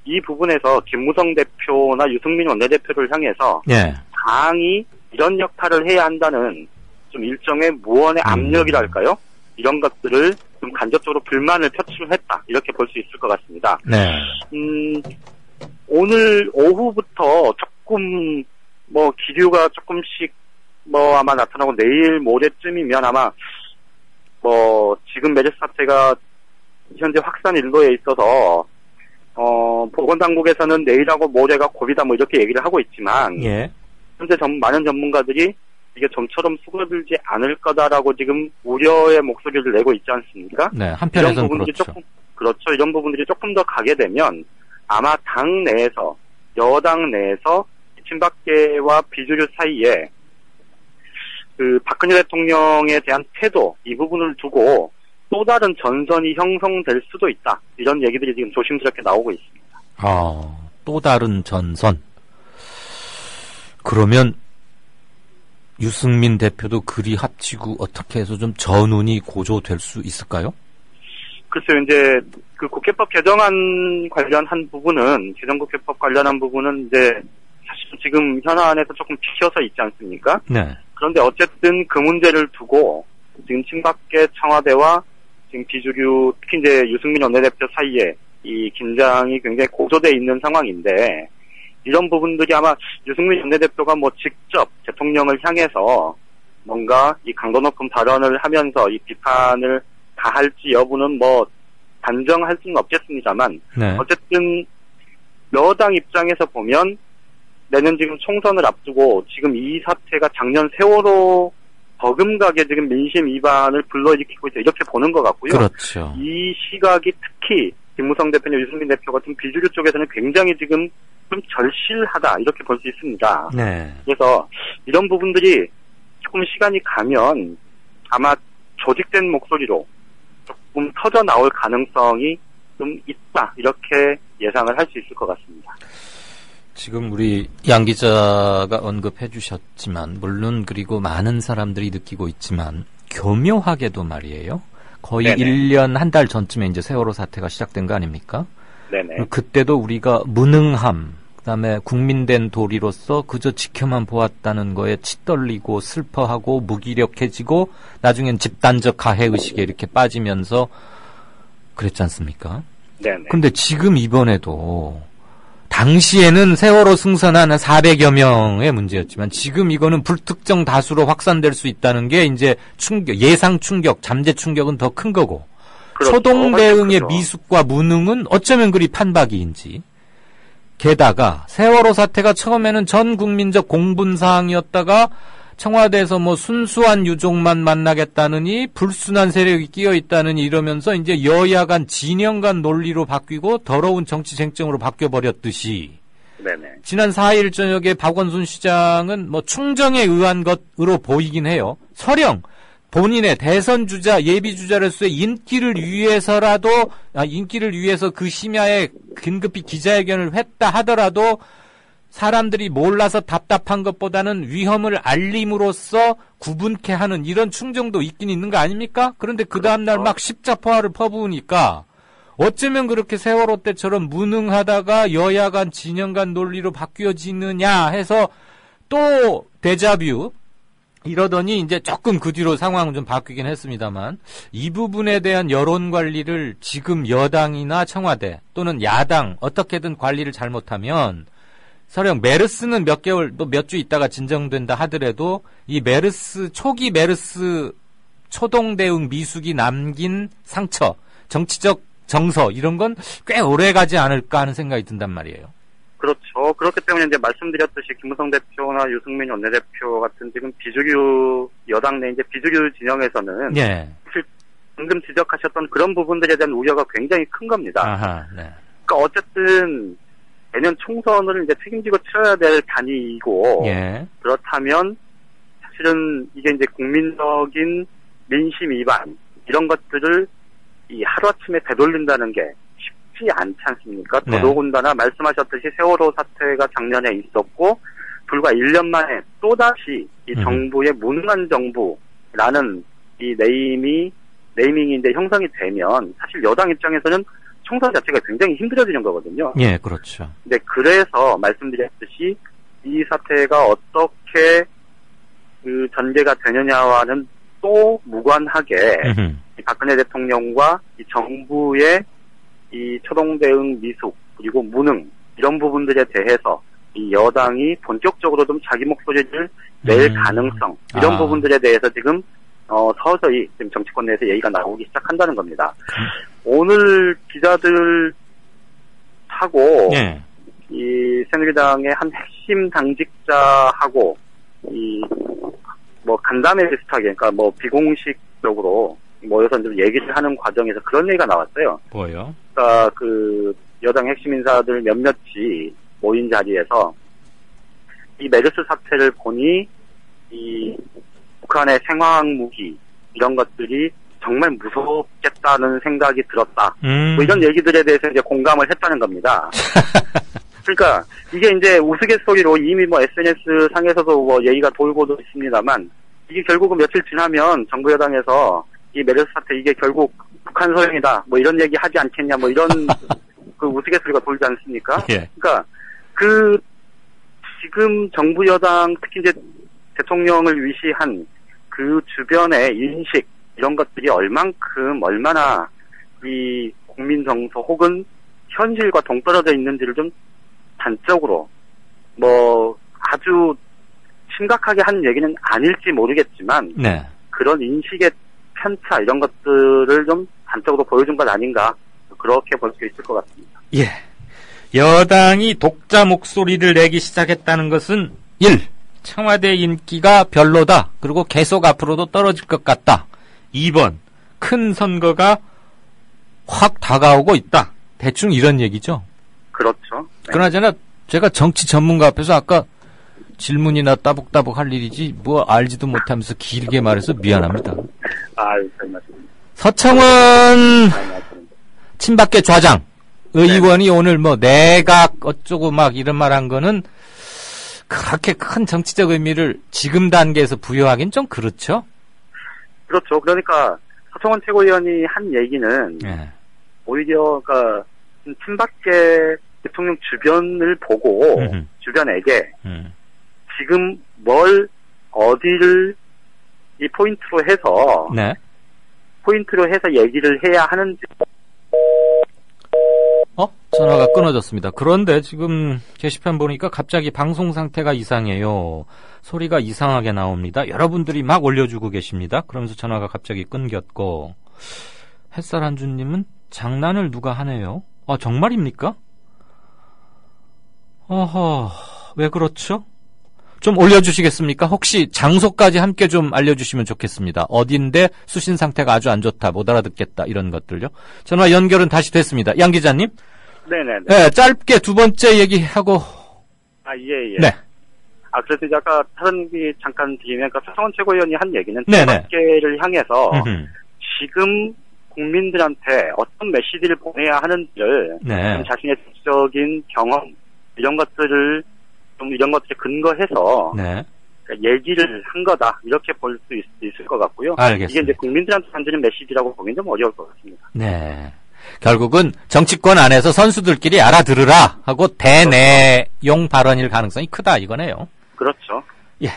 이 부분에서 김무성 대표나 유승민 원내대표를 향해서 네. 당이 이런 역할을 해야 한다는 좀 일종의 무언의 압력이랄까요? 이런 것들을 좀 간접적으로 불만을 표출했다. 이렇게 볼 수 있을 것 같습니다. 네. 오늘 오후부터 조금 뭐 기류가 조금씩 뭐 아마 나타나고 내일 모레쯤이면 아마 뭐 지금 메르스 사태가 현재 확산 일로에 있어서 보건당국에서는 내일하고 모레가 고비다 뭐 이렇게 얘기를 하고 있지만 예. 현재 많은 전문가들이 이게 좀처럼 수그러들지 않을 거다라고 지금 우려의 목소리를 내고 있지 않습니까? 네, 한편에서는 이런 부분들이 그렇죠. 그렇죠. 이런 부분들이 조금 더 가게 되면 아마 당 내에서 여당 내에서 친박계와 비주류 사이에 그 박근혜 대통령에 대한 태도 이 부분을 두고 또 다른 전선이 형성될 수도 있다. 이런 얘기들이 지금 조심스럽게 나오고 있습니다. 또 다른 전선. 그러면 유승민 대표도 그리 합치고 어떻게 해서 좀 전운이 고조될 수 있을까요? 글쎄요, 이제 그 국회법 개정안 관련한 부분은, 개정국회법 관련한 부분은 이제 사실 지금 현안에서 조금 비켜서 있지 않습니까? 네. 그런데 어쨌든 그 문제를 두고 지금 친박계 청와대와 지금 비주류, 특히 이제 유승민 원내대표 사이에 이 긴장이 굉장히 고조돼 있는 상황인데, 이런 부분들이 아마 유승민 원내대표가 뭐 직접 대통령을 향해서 뭔가 이 강도 높은 발언을 하면서 이 비판을 가할지 여부는 뭐 단정할 수는 없겠습니다만, 네. 어쨌든 여당 입장에서 보면 내년 지금 총선을 앞두고 지금 이 사태가 작년 세월호 버금가게 지금 민심 위반을 불러일으키고 있다, 이렇게 보는 것 같고요. 그렇죠. 이 시각이 특히 김무성 대표나 유승민 대표 같은 비주류 쪽에서는 굉장히 지금 좀 절실하다, 이렇게 볼 수 있습니다. 네. 그래서 이런 부분들이 조금 시간이 가면 아마 조직된 목소리로 조금 터져 나올 가능성이 좀 있다, 이렇게 예상을 할 수 있을 것 같습니다. 지금 우리 양 기자가 언급해 주셨지만, 물론 그리고 많은 사람들이 느끼고 있지만 교묘하게도 말이에요. 거의 네네. 1년 한 달 전쯤에 이제 세월호 사태가 시작된 거 아닙니까? 네네. 그때도 우리가 무능함, 그다음에 국민된 도리로서 그저 지켜만 보았다는 거에 치떨리고 슬퍼하고 무기력해지고 나중엔 집단적 가해의식에 이렇게 빠지면서 그랬지 않습니까? 네네. 근데 지금 이번에도 당시에는 세월호 승선한 400여 명의 문제였지만 지금 이거는 불특정 다수로 확산될 수 있다는 게 이제 충격, 예상 충격, 잠재 충격은 더 큰 거고, 그렇죠. 초동 대응의 그렇죠. 미숙과 무능은 어쩌면 그리 판박이인지. 게다가 세월호 사태가 처음에는 전 국민적 공분사항이었다가 청와대에서 뭐 순수한 유족만 만나겠다느니 불순한 세력이 끼어 있다느니 이러면서 이제 여야 간 진영 간 논리로 바뀌고 더러운 정치 쟁점으로 바뀌어 버렸듯이, 네네. 지난 4일 저녁에 박원순 시장은 뭐 충정에 의한 것으로 보이긴 해요. 설령 본인의 대선 주자, 예비 주자로서의 인기를 위해서 그 심야에 긴급히 기자회견을 했다 하더라도 사람들이 몰라서 답답한 것보다는 위험을 알림으로써 구분케 하는 이런 충정도 있긴 있는 거 아닙니까? 그런데 그 다음날 막 십자포화를 퍼부으니까 어쩌면 그렇게 세월호 때처럼 무능하다가 여야 간 진영 간 논리로 바뀌어지느냐 해서 또 데자뷰 이러더니 이제 조금 그 뒤로 상황은 좀 바뀌긴 했습니다만, 이 부분에 대한 여론 관리를 지금 여당이나 청와대 또는 야당 어떻게든 관리를 잘못하면, 설령 메르스는 몇 개월 또 몇 주 있다가 진정된다 하더라도 이 초기 메르스 초동 대응 미숙이 남긴 상처, 정치적 정서 이런 건 꽤 오래 가지 않을까 하는 생각이 든단 말이에요. 그렇죠. 그렇기 때문에 이제 말씀드렸듯이 김무성 대표나 유승민 원내대표 같은 지금 비주류 여당 내 이제 비주류 진영에서는 예. 사실 방금 지적하셨던 그런 부분들에 대한 우려가 굉장히 큰 겁니다. 아하, 네. 그러니까 어쨌든 내년 총선을 이제 책임지고 치러야 될 단위이고, 예. 그렇다면 사실은 이게 이제 국민적인 민심 위반 이런 것들을 이 하루아침에 되돌린다는 게 쉽지 않지 않습니까? 네. 더더군다나 말씀하셨듯이 세월호 사태가 작년에 있었고 불과 1년 만에 또다시 이 정부의 무능한 정부라는 이 네이밍이 이제 형성이 되면 사실 여당 입장에서는 총선 자체가 굉장히 힘들어지는 거거든요. 예, 그렇죠. 네, 그래서 말씀드렸듯이 이 사태가 어떻게 그 전개가 되느냐와는 또 무관하게 이 박근혜 대통령과 이 정부의 이 초동 대응 미숙 그리고 무능 이런 부분들에 대해서 이 여당이 본격적으로 좀 자기 목소리를 낼 가능성 이런 부분들에 대해서 지금 서서히 지금 정치권 내에서 얘기가 나오기 시작한다는 겁니다. 오늘 기자들 하고 예. 이 새누리당의 한 핵심 당직자하고 이 뭐 간담회 비슷하게 그러니까 뭐 비공식적으로 모여서 좀 얘기를 하는 과정에서 그런 얘기가 나왔어요. 뭐요? 그러니까 그 여당 핵심 인사들 몇몇이 모인 자리에서 이 메르스 사태를 보니 이 북한의 생화학 무기 이런 것들이 정말 무섭겠다는 생각이 들었다. 뭐 이런 얘기들에 대해서 이제 공감을 했다는 겁니다. 그러니까 이게 이제 우스갯소리로 이미 뭐 SNS 상에서도 뭐 얘기가 돌고도 있습니다만 이게 결국은 며칠 지나면 정부 여당에서 이 메르스 사태 이게 결국 북한 소행이다 뭐 이런 얘기 하지 않겠냐 뭐 이런 그 우스갯소리가 돌지 않습니까? 예. 그러니까 지금 정부 여당 특히 이제 대통령을 위시한 그 주변의 인식 이런 것들이 얼마나 이 국민 정서 혹은 현실과 동떨어져 있는지를 좀 단적으로 뭐 아주 심각하게 하는 얘기는 아닐지 모르겠지만 네. 그런 인식의 편차 이런 것들을 좀 단적으로 보여준 것 아닌가 그렇게 볼 수 있을 것 같습니다. 예. 여당이 독자 목소리를 내기 시작했다는 것은 1. 청와대 인기가 별로다. 그리고 계속 앞으로도 떨어질 것 같다. 2번. 큰 선거가 확 다가오고 있다. 대충 이런 얘기죠. 그렇죠. 네. 그나저나 제가 정치 전문가 앞에서 아까 질문이나 따복따복 할 일이지 뭐 알지도 못하면서 길게 말해서 미안합니다. 서청원 친박계 좌장 의원이 오늘 뭐 내각 어쩌고 막 이런 말 한 거는 그렇게 큰 정치적 의미를 지금 단계에서 부여하긴 좀 그렇죠? 그렇죠. 그러니까 서청원 최고위원이 한 얘기는 오히려 그러니까 친박계 대통령 주변을 보고 주변에게 지금 어디를 이 포인트로 해서 얘기를 해야 하는지 전화가 끊어졌습니다. 그런데 지금 게시판 보니까 갑자기 방송 상태가 이상해요. 소리가 이상하게 나옵니다. 여러분들이 막 올려주고 계십니다. 그러면서 전화가 갑자기 끊겼고 햇살 한주님은 장난을 누가 하네요. 정말입니까? 왜 그렇죠? 좀 올려주시겠습니까? 혹시 장소까지 함께 좀 알려주시면 좋겠습니다. 어딘데 수신 상태가 아주 안 좋다, 못 알아듣겠다 이런 것들요. 전화 연결은 다시 됐습니다. 양 기자님. 네네네. 네, 짧게 두 번째 얘기하고. 예. 네. 그래서 이제 아까 다른 얘기 잠깐 드리면, 서청원 최고위원이 한 얘기는 친박계를 향해서 지금 국민들한테 어떤 메시지를 보내야 하는지를 자신의 정치적인 경험 이런 것들에 근거해서 얘기를 한 거다 이렇게 볼 수 있을 것 같고요. 알겠습니다. 이게 이제 국민들한테 던지는 메시지라고 보기는 좀 어려울 것 같습니다. 네. 결국은 정치권 안에서 선수들끼리 알아들으라 하고 대내용 발언일 가능성이 크다 이거네요. 그렇죠. 예.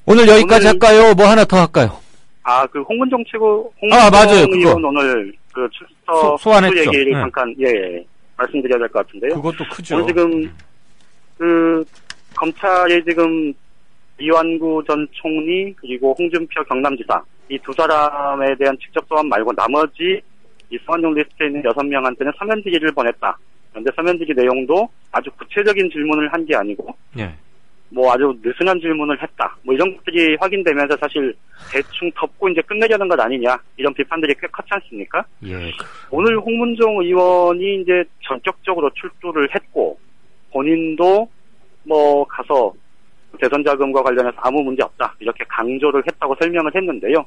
오늘 여기까지 할까요? 뭐 하나 더 할까요? 홍문종 맞아요. 의원 오늘 그 출석 소환했죠. 얘기를 잠깐 말씀드려야 될 것 같은데요. 그것도 크죠. 오늘 지금 검찰이 지금 이완구 전 총리 그리고 홍준표 경남지사 이 두 사람에 대한 직접 소환 말고 나머지 이 소환용 리스트에 있는 6명한테는 서면 질의를 보냈다. 그런데 서면 질의 내용도 아주 구체적인 질문을 한 게 아니고 뭐 아주 느슨한 질문을 했다. 뭐 이런 것들이 확인되면서 사실 대충 덮고 이제 끝내려는 것 아니냐 이런 비판들이 꽤 컸지 않습니까? 오늘 홍문종 의원이 이제 전격적으로 출두를 했고 본인도 뭐 가서 대선 자금과 관련해서 아무 문제 없다 이렇게 강조를 했다고 설명을 했는데요.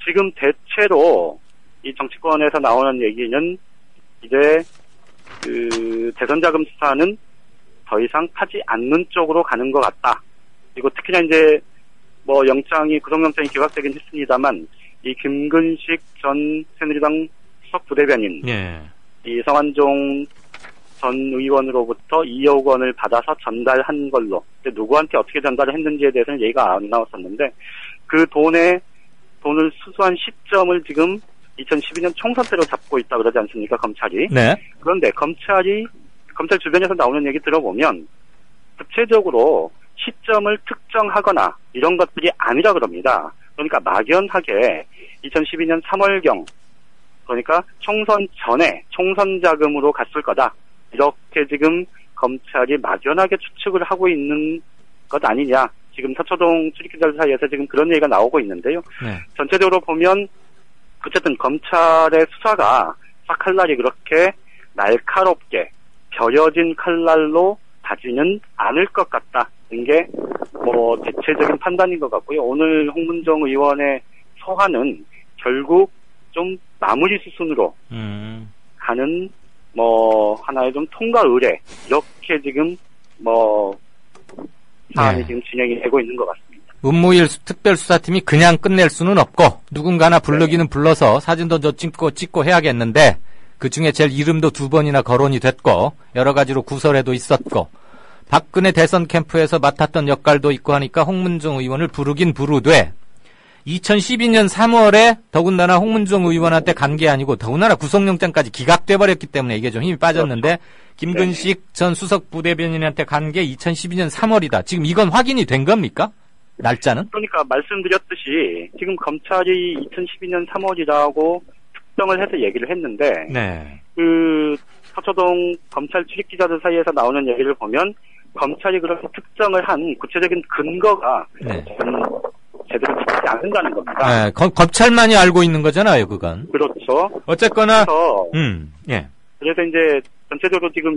지금 대체로 이 정치권에서 나오는 얘기는 이제 대선 자금 수사는 더 이상 하지 않는 쪽으로 가는 것 같다. 그리고 특히나 이제 뭐 구속영장이 기각되긴 했습니다만 이 김근식 전 새누리당 수석 부대변인 이 성완종 전 의원으로부터 2억 원을 받아서 전달한 걸로 누구한테 어떻게 전달을 했는지에 대해서는 얘기가 안 나왔었는데 그 돈을 수수한 시점을 지금 2012년 총선 때로 잡고 있다 그러지 않습니까, 검찰이? 그런데 검찰 주변에서 나오는 얘기 들어보면 구체적으로 시점을 특정하거나 이런 것들이 아니라 그럽니다. 그러니까 막연하게 2012년 3월경 그러니까 총선 전에 총선 자금으로 갔을 거다. 이렇게 지금 검찰이 막연하게 추측을 하고 있는 것 아니냐. 지금 서초동 출입기자들 사이에서 지금 그런 얘기가 나오고 있는데요. 전체적으로 보면 어쨌든 검찰의 수사가 칼날이 그렇게 날카롭게 벼려진 칼날로 가지는 않을 것 같다. 게 뭐 대체적인 판단인 것 같고요. 오늘 홍문정 의원의 서한은 결국 좀 마무리 수순으로 가는 뭐 하나의 좀 통과 의뢰 이렇게 지금 뭐 사안이 지금 진행이 되고 있는 것 같습니다. 문무일 특별수사팀이 그냥 끝낼 수는 없고 누군가나 부르기는 불러서 사진도 더 찍고 해야겠는데 그중에 제일 이름도 2번이나 거론이 됐고 여러 가지로 구설에도 있었고 박근혜 대선 캠프에서 맡았던 역할도 있고 하니까 홍문정 의원을 부르긴 부르되 2012년 3월에 더군다나 홍문정 의원한테 간 게 아니고 더군다나 구속영장까지 기각돼 버렸기 때문에 이게 좀 힘이 빠졌는데 그렇죠. 김근식 전 수석 부대변인한테 간 게 2012년 3월이다. 지금 이건 확인이 된 겁니까? 날짜는? 그러니까 말씀드렸듯이 지금 검찰이 2012년 3월이라고 특정을 해서 얘기를 했는데 네. 그 서초동 검찰 출입기자들 사이에서 나오는 얘기를 보면 검찰이 그렇게 특정을 한 구체적인 근거가 네. 제대로 지키지 않는다는 겁니다. 네, 검찰만이 알고 있는 거잖아요, 그건. 그렇죠. 어쨌거나, 예. 그래서 이제 전체적으로 지금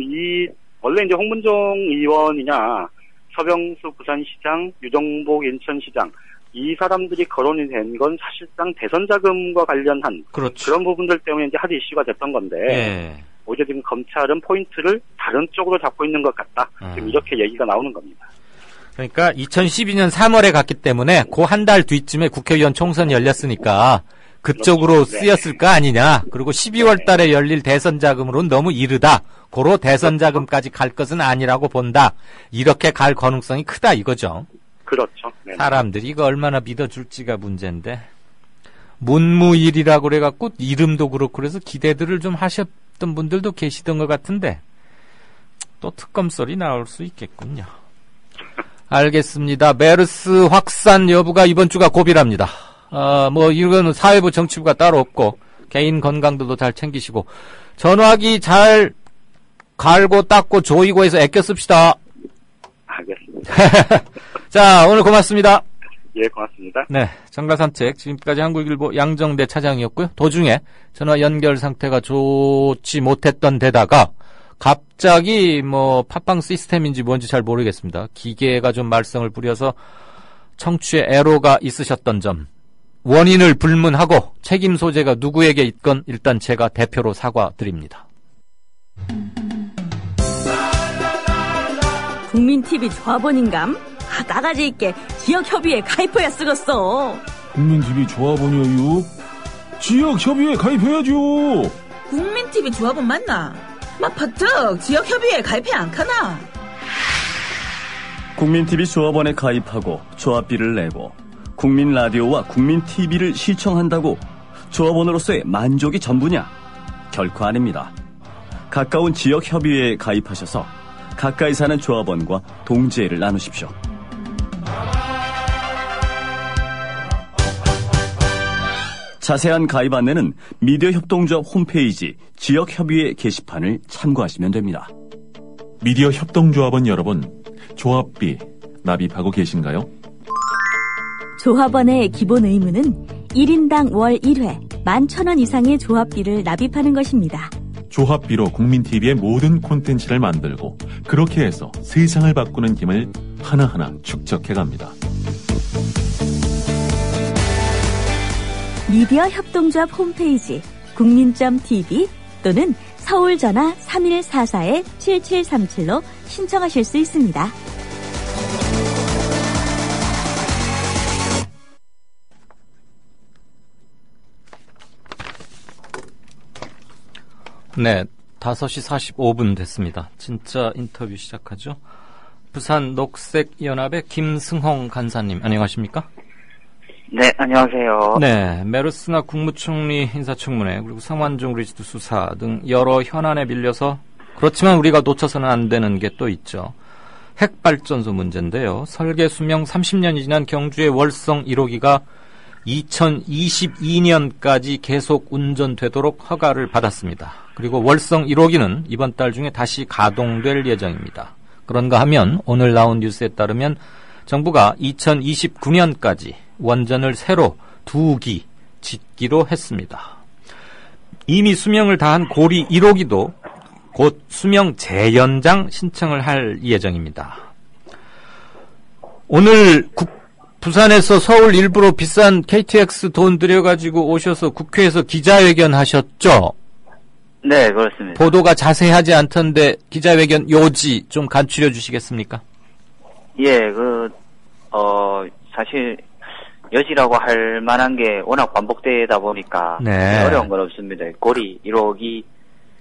원래 이제 홍문정 의원이냐, 서병수 부산시장, 유정복 인천시장, 이 사람들이 거론이 된 건 사실상 대선 자금과 관련한 그렇죠. 그런 부분들 때문에 이제 하도 이슈가 됐던 건데, 예. 오히려 지금 검찰은 포인트를 다른 쪽으로 잡고 있는 것 같다. 지금 이렇게 얘기가 나오는 겁니다. 그러니까 2012년 3월에 갔기 때문에 그 한 달 뒤쯤에 국회의원 총선이 열렸으니까 그쪽으로 그렇죠. 쓰였을 거 아니냐. 그리고 12월 달에 열릴 대선 자금으로는 너무 이르다. 고로 대선 자금까지 갈 것은 아니라고 본다. 이렇게 갈 가능성이 크다 이거죠. 그렇죠. 네네. 사람들이 이거 얼마나 믿어줄지가 문제인데. 문무일이라고 그래갖고 이름도 그렇고 그래서 기대들을 좀 하셨던 분들도 계시던 것 같은데 또 특검 소리 나올 수 있겠군요. 알겠습니다. 메르스 확산 여부가 이번 주가 고비랍니다. 뭐 이거는 사회부 정치부가 따로 없고 개인 건강들도 잘 챙기시고 전화기 잘 갈고 닦고 조이고 해서 아껴 씁시다. 알겠습니다. 자, 오늘 고맙습니다. 예, 고맙습니다. 네, 정가산책 지금까지 한국일보 양정대 차장이었고요. 도중에 전화 연결 상태가 좋지 못했던 데다가 갑자기 뭐 팟빵 시스템인지 뭔지 잘 모르겠습니다. 기계가 좀 말썽을 부려서 청취에 에러가 있으셨던 점 원인을 불문하고 책임 소재가 누구에게 있건 일단 제가 대표로 사과드립니다. 국민TV 조합원인감? 나가지 있게 지역협의회에 가입해야 쓰겠어. 국민TV 조합원이요? 지역협의회에 가입해야죠. 국민TV 조합원 맞나? 막 퍼뜩 지역협의회에 가입해 안 가나? 국민TV 조합원에 가입하고 조합비를 내고 국민라디오와 국민TV를 시청한다고 조합원으로서의 만족이 전부냐? 결코 아닙니다. 가까운 지역협의회에 가입하셔서 가까이 사는 조합원과 동지애를 나누십시오. 자세한 가입 안내는 미디어협동조합 홈페이지 지역협의회 게시판을 참고하시면 됩니다. 미디어협동조합원 여러분, 조합비 납입하고 계신가요? 조합원의 기본 의무는 1인당 월 1회 11,000원 이상의 조합비를 납입하는 것입니다. 조합비로 국민TV의 모든 콘텐츠를 만들고 그렇게 해서 세상을 바꾸는 힘을 하나하나 축적해갑니다. 미디어협동조합 홈페이지 국민.tv 또는 서울전화 3144-7737로 신청하실 수 있습니다. 네, 5시 45분 됐습니다. 진짜 인터뷰 시작하죠. 부산 녹색연합의 김승홍 간사님, 안녕하십니까? 네, 안녕하세요. 네, 메르스나 국무총리 인사청문회 그리고 성완종 리스트 수사 등 여러 현안에 밀려서 그렇지만 우리가 놓쳐서는 안 되는 게 또 있죠. 핵발전소 문제인데요. 설계 수명 30년이 지난 경주의 월성 1호기가 2022년까지 계속 운전되도록 허가를 받았습니다. 그리고 월성 1호기는 이번 달 중에 다시 가동될 예정입니다. 그런가 하면 오늘 나온 뉴스에 따르면 정부가 2029년까지 원전을 새로 2기 짓기로 했습니다. 이미 수명을 다한 고리 1호기도 곧 수명 재연장 신청을 할 예정입니다. 오늘 부산에서 서울 일부러 비싼 KTX 돈 들여가지고 오셔서 국회에서 기자회견 하셨죠? 네, 그렇습니다. 보도가 자세하지 않던데 기자회견 요지 좀 간추려 주시겠습니까? 예, 사실 여지라고 할 만한 게 워낙 반복되다 보니까 네. 어려운 건 없습니다. 고리 1호기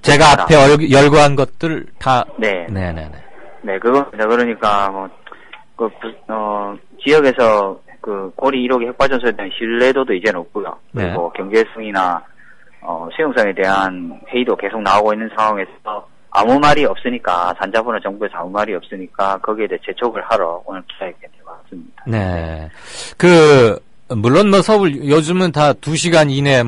제가 앞에 열거한 것들 다 네네네. 네, 그겁니다. 그러니까 지역에서 고리 1호기 핵발전소에 대한 신뢰도도 이제는 없고요. 그리고 경제성이나 수용성에 대한 회의도 계속 나오고 있는 상황에서 아무 말이 없으니까 산자부나 정부에서 아무 말이 없으니까 거기에 대해 재촉을 하러 오늘 기자회견에 왔습니다. 네. 물론 서울 요즘은 다 2시간 이내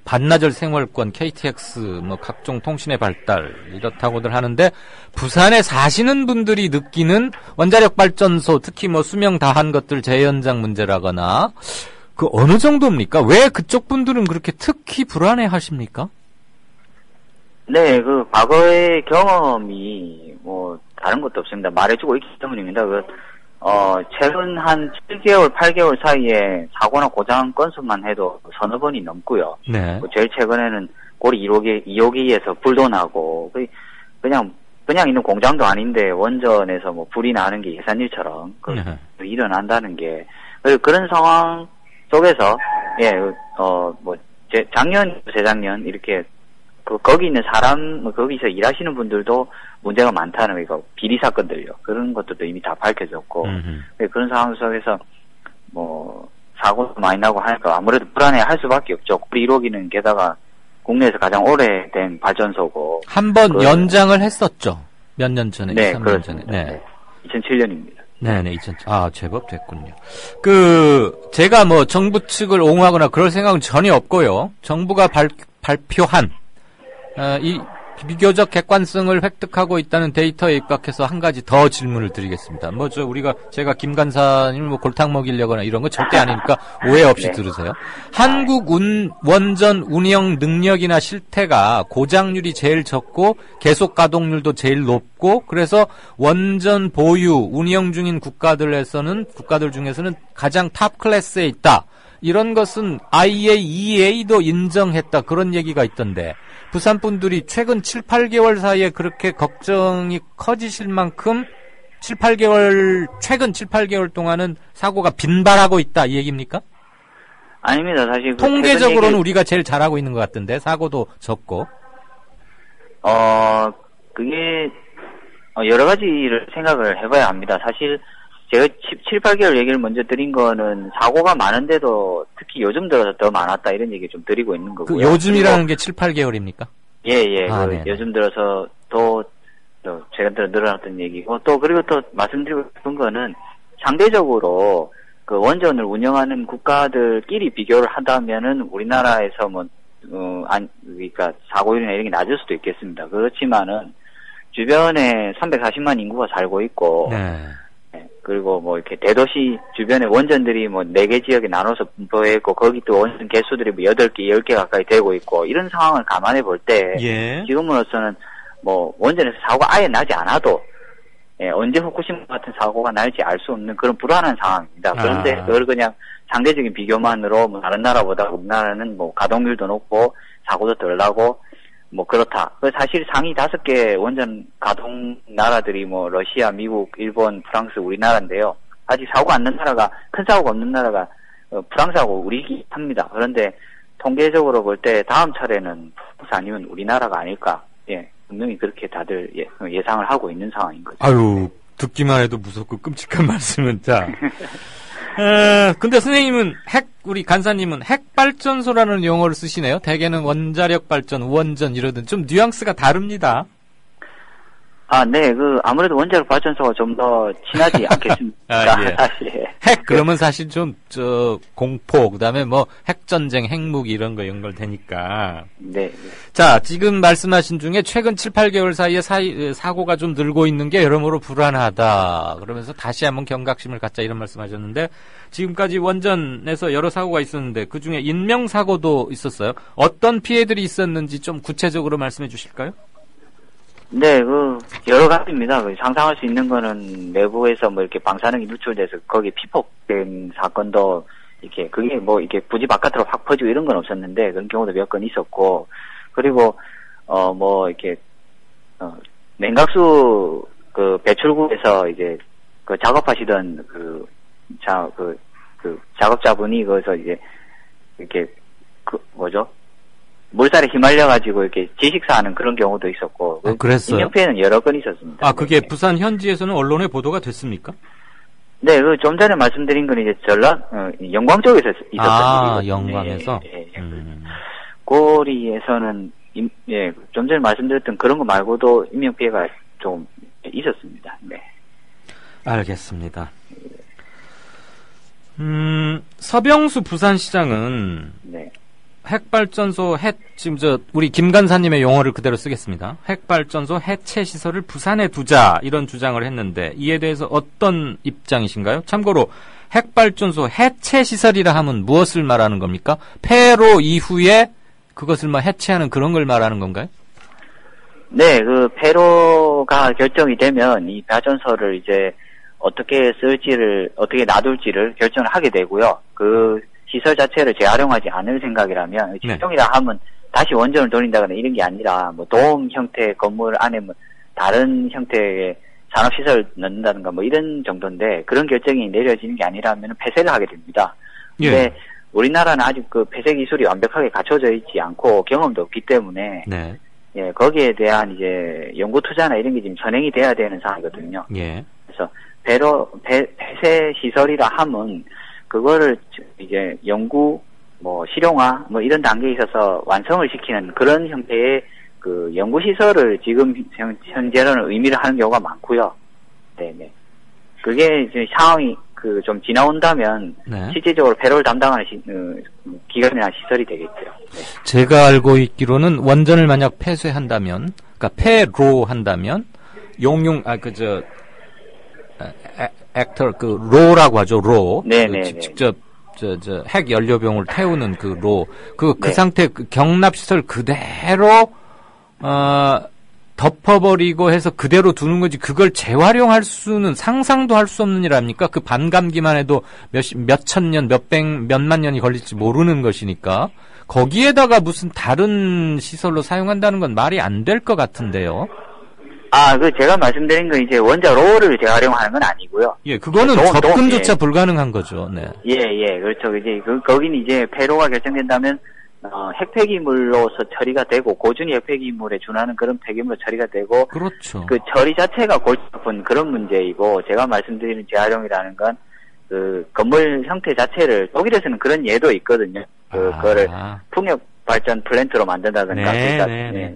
반나절 생활권, KTX, 각종 통신의 발달 이렇다고들 하는데 부산에 사시는 분들이 느끼는 원자력 발전소 특히 수명 다한 것들 재연장 문제라거나 어느 정도입니까? 왜 그쪽 분들은 그렇게 특히 불안해 하십니까? 네, 과거의 경험이 다른 것도 없습니다. 말해주고 있기 때문입니다. 최근 한 7개월, 8개월 사이에 사고나 고장 건수만 해도 서너 번이 넘고요. 네. 제일 최근에는 고리 2호기에서 불도 나고, 그냥 있는 공장도 아닌데 원전에서 불이 나는 게 예산일처럼 일어난다는 게, 그런 상황 속에서, 작년, 재작년, 이렇게, 거기 있는 거기서 일하시는 분들도 문제가 많다는 거, 비리 사건들요. 그런 것들도 이미 다 밝혀졌고, 그런 상황 속에서, 사고도 많이 나고 하니까 아무래도 불안해 할 수밖에 없죠. 고리 1호기는 게다가 국내에서 가장 오래된 발전소고. 한번 연장을 했었죠. 몇 년 전에, 네, 2, 3년 그렇습니다. 전에. 네. 2007년입니다. 네네, 2007. 제법 됐군요. 제가 정부 측을 옹호하거나 그럴 생각은 전혀 없고요. 정부가 발표한, 이 비교적 객관성을 획득하고 있다는 데이터에 입각해서 한 가지 더 질문을 드리겠습니다. 제가 김 간사님 골탕 먹이려거나 이런 거 절대 아니니까 오해 없이 들으세요. 한국 원전 운영 능력이나 실태가 고장률이 제일 적고 계속 가동률도 제일 높고 그래서 원전 보유 운영 중인 국가들 중에서는 가장 탑 클래스에 있다. 이런 것은 IAEA도 인정했다. 그런 얘기가 있던데 부산 분들이 최근 7, 8개월 사이에 그렇게 걱정이 커지실 만큼 최근 7, 8개월 동안은 사고가 빈발하고 있다 이 얘기입니까? 아닙니다. 사실 통계적으로는 우리가 제일 잘하고 있는 것 같은데 사고도 적고. 그게 여러 가지를 생각을 해봐야 합니다. 사실 제가 7, 8개월 얘기를 먼저 드린 거는 사고가 많은데도 특히 요즘 들어서 더 많았다 이런 얘기 좀 드리고 있는 거고요. 요즘이라는 게 7, 8개월입니까? 예. 요즘 들어서 제가 늘어났던 얘기고 그리고 또 말씀드리고 싶은 거는 상대적으로 원전을 운영하는 국가들끼리 비교를 한다면은 우리나라에서 그러니까 사고율이나 이런 게 낮을 수도 있겠습니다. 그렇지만은 주변에 340만 인구가 살고 있고 그리고 이렇게 대도시 주변에 원전들이 4개 지역에 나눠서 분포해 있고, 거기 또 원전 개수들이 8개, 10개 가까이 되고 있고, 이런 상황을 감안해 볼 때, 지금으로서는 원전에서 사고가 아예 나지 않아도, 언제 후쿠시마 같은 사고가 날지 알 수 없는 그런 불안한 상황입니다. 그런데 그걸 그냥 상대적인 비교만으로 다른 나라보다 우리나라는 가동률도 높고, 사고도 덜 나고, 그렇다. 사실 상위 5개 원전 가동 나라들이 러시아, 미국, 일본, 프랑스, 우리나라인데요. 아직 사고가 안 난 나라가, 큰 사고가 없는 나라가 프랑스하고 우리긴 합니다. 그런데 통계적으로 볼 때 다음 차례는 프랑스 아니면 우리나라가 아닐까. 분명히 그렇게 다들 예상을 하고 있는 상황인 거죠. 아유, 듣기만 해도 무섭고 끔찍한 말씀은 근데 선생님은 우리 간사님은 핵발전소라는 용어를 쓰시네요. 대개는 원자력 발전, 원전 이러든 좀 뉘앙스가 다릅니다. 네, 아무래도 원자력 발전소가 좀 더 친하지 않겠습니까? 핵, 그러면 사실 좀, 공포, 그 다음에 핵전쟁, 핵무기 이런 거 연결되니까. 네. 자, 지금 말씀하신 중에 최근 7, 8개월 사이에 사고가 좀 늘고 있는 게 여러모로 불안하다. 그러면서 다시 한번 경각심을 갖자 이런 말씀 하셨는데, 지금까지 원전에서 여러 사고가 있었는데, 그 중에 인명사고도 있었어요. 어떤 피해들이 있었는지 좀 구체적으로 말씀해 주실까요? 네, 여러 가지입니다. 상상할 수 있는 거는 내부에서 뭐 이렇게 방사능이 누출돼서 거기 피폭된 사건도 이렇게, 그게 뭐 이렇게 부지 바깥으로 확 퍼지고 이런 건 없었는데 그런 경우도 몇 건 있었고, 그리고, 뭐 이렇게, 냉각수 배출구에서 이제 작업하시던 작업자분이 거기서 이제 이렇게 물살에 휘말려가지고 이렇게 지식사하는 그런 경우도 있었고. 그랬어요? 인명피해는 여러 건 있었습니다. 그게 부산 현지에서는 언론에 보도가 됐습니까? 네, 좀 전에 말씀드린 건 이제 영광 쪽에서 있었던 일이거든요. 영광에서? 고리에서는, 좀 전에 말씀드렸던 그런 거 말고도 인명피해가 좀 있었습니다. 네. 알겠습니다. 서병수 부산시장은 네. 핵발전소 지금 우리 김간사님의 용어를 그대로 쓰겠습니다. 핵발전소 해체 시설을 부산에 두자 이런 주장을 했는데 이에 대해서 어떤 입장이신가요? 참고로 핵발전소 해체 시설이라 하면 무엇을 말하는 겁니까? 폐로 이후에 그것을 해체하는 그런 걸 말하는 건가요? 네, 폐로가 결정이 되면 이 발전소를 이제 어떻게 놔둘지를 결정을 하게 되고요. 시설 자체를 재활용하지 않을 생각이라면, 실종이라 하면 다시 원전을 돌린다거나 이런 게 아니라, 도움 형태 건물 안에 다른 형태의 산업시설을 넣는다든가 이런 정도인데, 그런 결정이 내려지는 게 아니라면 폐쇄를 하게 됩니다. 근데 우리나라는 아직 폐쇄 기술이 완벽하게 갖춰져 있지 않고 경험도 없기 때문에, 네. 예, 거기에 대한 이제 연구 투자나 이런 게 지금 선행이 돼야 되는 상황이거든요. 예. 그래서 폐쇄 시설이라 하면 그거를 이제 연구, 실용화, 이런 단계에 있어서 완성을 시키는 그런 형태의 연구시설을 지금 현재는 의미를 하는 경우가 많고요. 네네. 그게 이제 상황이 좀 지나온다면, 네. 실질적으로 폐로를 담당하는 기관이나 시설이 되겠죠. 네. 제가 알고 있기로는 원전을 만약 폐쇄한다면, 그러니까 폐로 한다면, 로라고 하죠, 로. 네네. 직접, 핵 연료병을 태우는 로. 그 상태, 경납시설 그대로, 덮어버리고 해서 그대로 두는 거지, 그걸 재활용할 수는 상상도 할 수 없는 일 아닙니까? 그 반감기만 해도 몇천 년, 몇만 년이 걸릴지 모르는 것이니까. 거기에다가 무슨 다른 시설로 사용한다는 건 말이 안 될 것 같은데요. 제가 말씀드린 건 이제 원자 로를 재활용하는 건 아니고요. 예, 그거는 접근조차 불가능한 거죠. 네. 예, 그렇죠. 이제 거기는 이제 폐로가 결정된다면 핵폐기물로서 처리가 되고 고준위 핵폐기물에 준하는 그런 폐기물로 처리가 되고, 그렇죠. 처리 자체가 골치 아픈 그런 문제이고, 제가 말씀드리는 재활용이라는 건 건물 형태 자체를 독일에서는 그런 예도 있거든요. 그거를 풍력 발전 플랜트로 만든다든가. 네.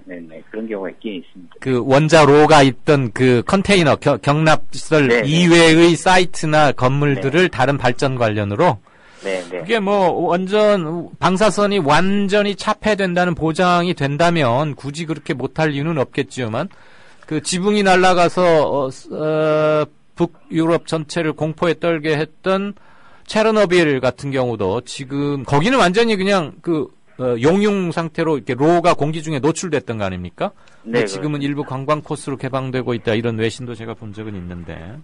그런 경우가 있긴 있습니다. 원자로가 있던 컨테이너, 경납시설 이외의 사이트나 건물들을 다른 발전 관련으로. 그게 방사선이 완전히 차폐된다는 보장이 된다면 굳이 그렇게 못할 이유는 없겠지만, 지붕이 날아가서, 북유럽 전체를 공포에 떨게 했던 체르노빌 같은 경우도 지금, 거기는 완전히 그냥 용융 상태로 이렇게 로가 공기 중에 노출됐던 거 아닙니까? 네. 지금은 일부 관광 코스로 개방되고 있다. 이런 외신도 제가 본 적은 있는데.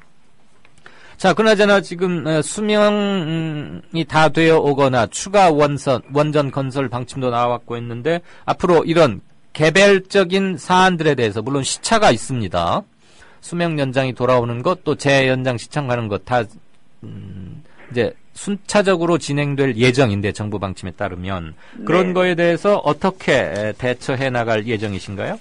자, 그나저나 지금 수명이 다 되어 오거나 추가 원전 건설 방침도 나왔고 있는데, 앞으로 이런 개별적인 사안들에 대해서 물론 시차가 있습니다. 수명 연장이 돌아오는 것, 또 재연장 시청하는 것 다 이제 순차적으로 진행될 예정인데, 정부 방침에 따르면 그런 거에 대해서 어떻게 대처해 나갈 예정이신가요?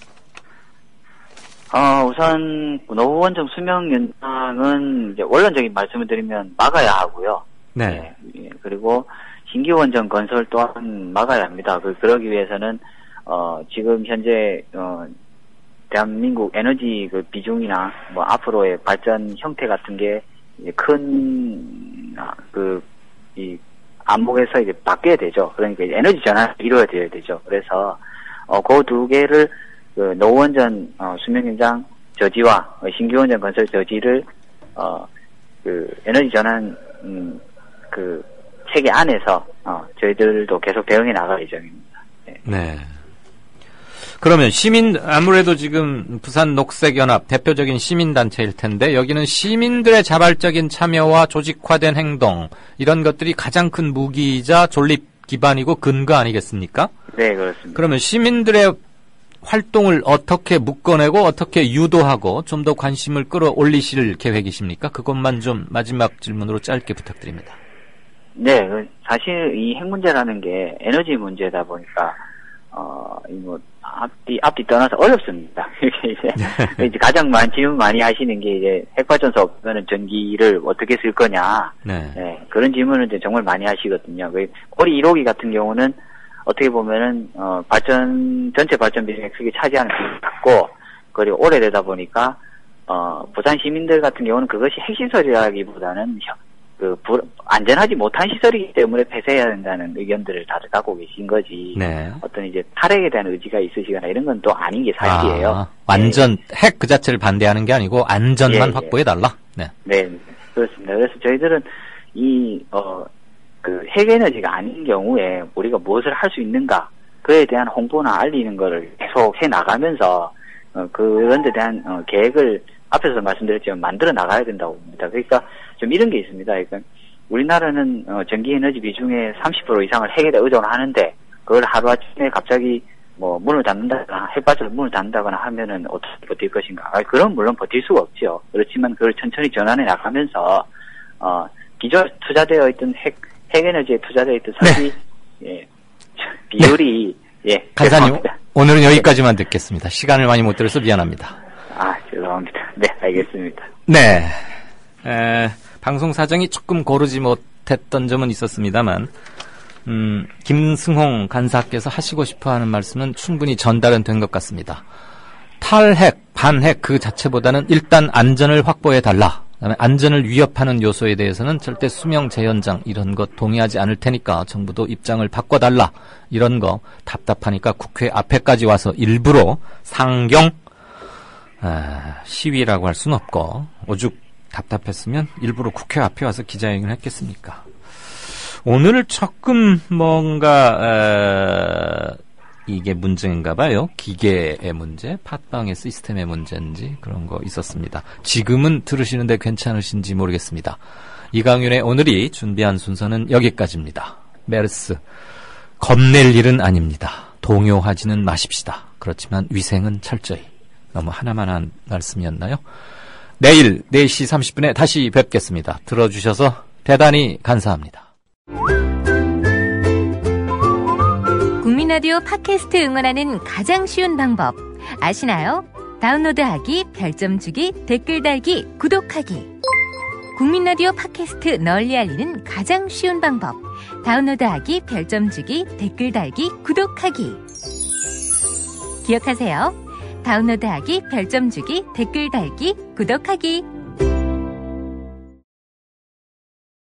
우선 노후 원전 수명 연장은 이제 원론적인 말씀을 드리면 막아야 하고요. 네. 그리고 신규 원전 건설 또한 막아야 합니다. 그러기 위해서는 지금 현재 대한민국 에너지 비중이나 앞으로의 발전 형태 같은 게 큰 이 안목에서 이제 바뀌어야 되죠. 그러니까 에너지 전환이 이루어져야 되죠. 그래서 그 두 개를 노후 원전 수명 연장 저지와 신규 원전 건설 저지를 에너지 전환 체계 안에서 저희들도 계속 대응해 나갈 예정입니다. 네. 그러면 아무래도 지금 부산 녹색연합 대표적인 시민단체일 텐데 여기는 시민들의 자발적인 참여와 조직화된 행동 이런 것들이 가장 큰 무기이자 존립 기반이고 근거 아니겠습니까? 네, 그렇습니다. 그러면 시민들의 활동을 어떻게 묶어내고 어떻게 유도하고 좀 더 관심을 끌어올리실 계획이십니까? 그것만 좀 마지막 질문으로 짧게 부탁드립니다. 네, 사실 이 핵 문제라는 게 에너지 문제다 보니까 앞뒤 떠나서 어렵습니다. 이제 가장 질문 많이 하시는 게 이제 핵발전소 없으면 전기를 어떻게 쓸 거냐. 네. 네, 그런 질문을 이제 정말 많이 하시거든요. 고리 1호기 같은 경우는 어떻게 보면은 전체 발전 비중의 크게 차지하는 비중이 작고, 그리고 오래되다 보니까 부산 시민들 같은 경우는 그것이 핵시설이라기보다는 안전하지 못한 시설이기 때문에 폐쇄해야 된다는 의견들을 다들 갖고 계신 거지. 네. 어떤 이제 탈핵에 대한 의지가 있으시거나 이런 건 또 아닌 게 사실이에요. 완전 핵 그 자체를 반대하는 게 아니고 안전만 확보해달라. 네. 네, 그렇습니다. 그래서 저희들은 핵에너지가 아닌 경우에 우리가 무엇을 할 수 있는가, 그에 대한 홍보나 알리는 거를 계속 해 나가면서 그런 데 대한 계획을 앞에서 말씀드렸지만 만들어 나가야 된다고 봅니다. 그러니까 좀 이런 게 있습니다. 그러니까 우리나라는 전기 에너지 비중의 30% 이상을 핵에 의존을 하는데, 그걸 하루아침에 갑자기 문을 닫는다거나 핵발전소 문을 닫는다거나 하면은 어떻게 버틸 것인가? 그럼 물론 버틸 수가 없죠. 그렇지만 그걸 천천히 전환해 나가면서 기존 투자되어 있던 핵에너지에 투자되어 있던 설비 비율이 간사님, 오늘은 여기까지만 듣겠습니다. 시간을 많이 못 들어서 미안합니다. 죄송합니다. 네, 알겠습니다. 네. 방송 사정이 조금 고르지 못했던 점은 있었습니다만, 김승홍 간사께서 하시고 싶어 하는 말씀은 충분히 전달은 된 것 같습니다. 탈핵, 반핵 그 자체보다는 일단 안전을 확보해 달라. 그다음에 안전을 위협하는 요소에 대해서는 절대 수명 재연장 이런 것 동의하지 않을 테니까 정부도 입장을 바꿔달라. 이런 거 답답하니까 국회 앞에까지 와서 일부러 상경 시위라고 할 수는 없고, 오죽 답답했으면 일부러 국회 앞에 와서 기자회견을 했겠습니까? 오늘 조금 뭔가 이게 문제인가 봐요. 기계의 문제, 팟빵의 시스템의 문제인지 그런 거 있었습니다. 지금은 들으시는데 괜찮으신지 모르겠습니다. 이강윤의 오늘이 준비한 순서는 여기까지입니다. 메르스, 겁낼 일은 아닙니다. 동요하지는 마십시다. 그렇지만 위생은 철저히. 너무 하나만 한 말씀이었나요? 내일 4시 30분에 다시 뵙겠습니다. 들어주셔서 대단히 감사합니다. 국민라디오 팟캐스트 응원하는 가장 쉬운 방법 아시나요? 다운로드하기, 별점 주기, 댓글 달기, 구독하기. 국민라디오 팟캐스트 널리 알리는 가장 쉬운 방법. 다운로드하기, 별점 주기, 댓글 달기, 구독하기. 기억하세요. 다운로드하기, 별점 주기, 댓글 달기, 구독하기.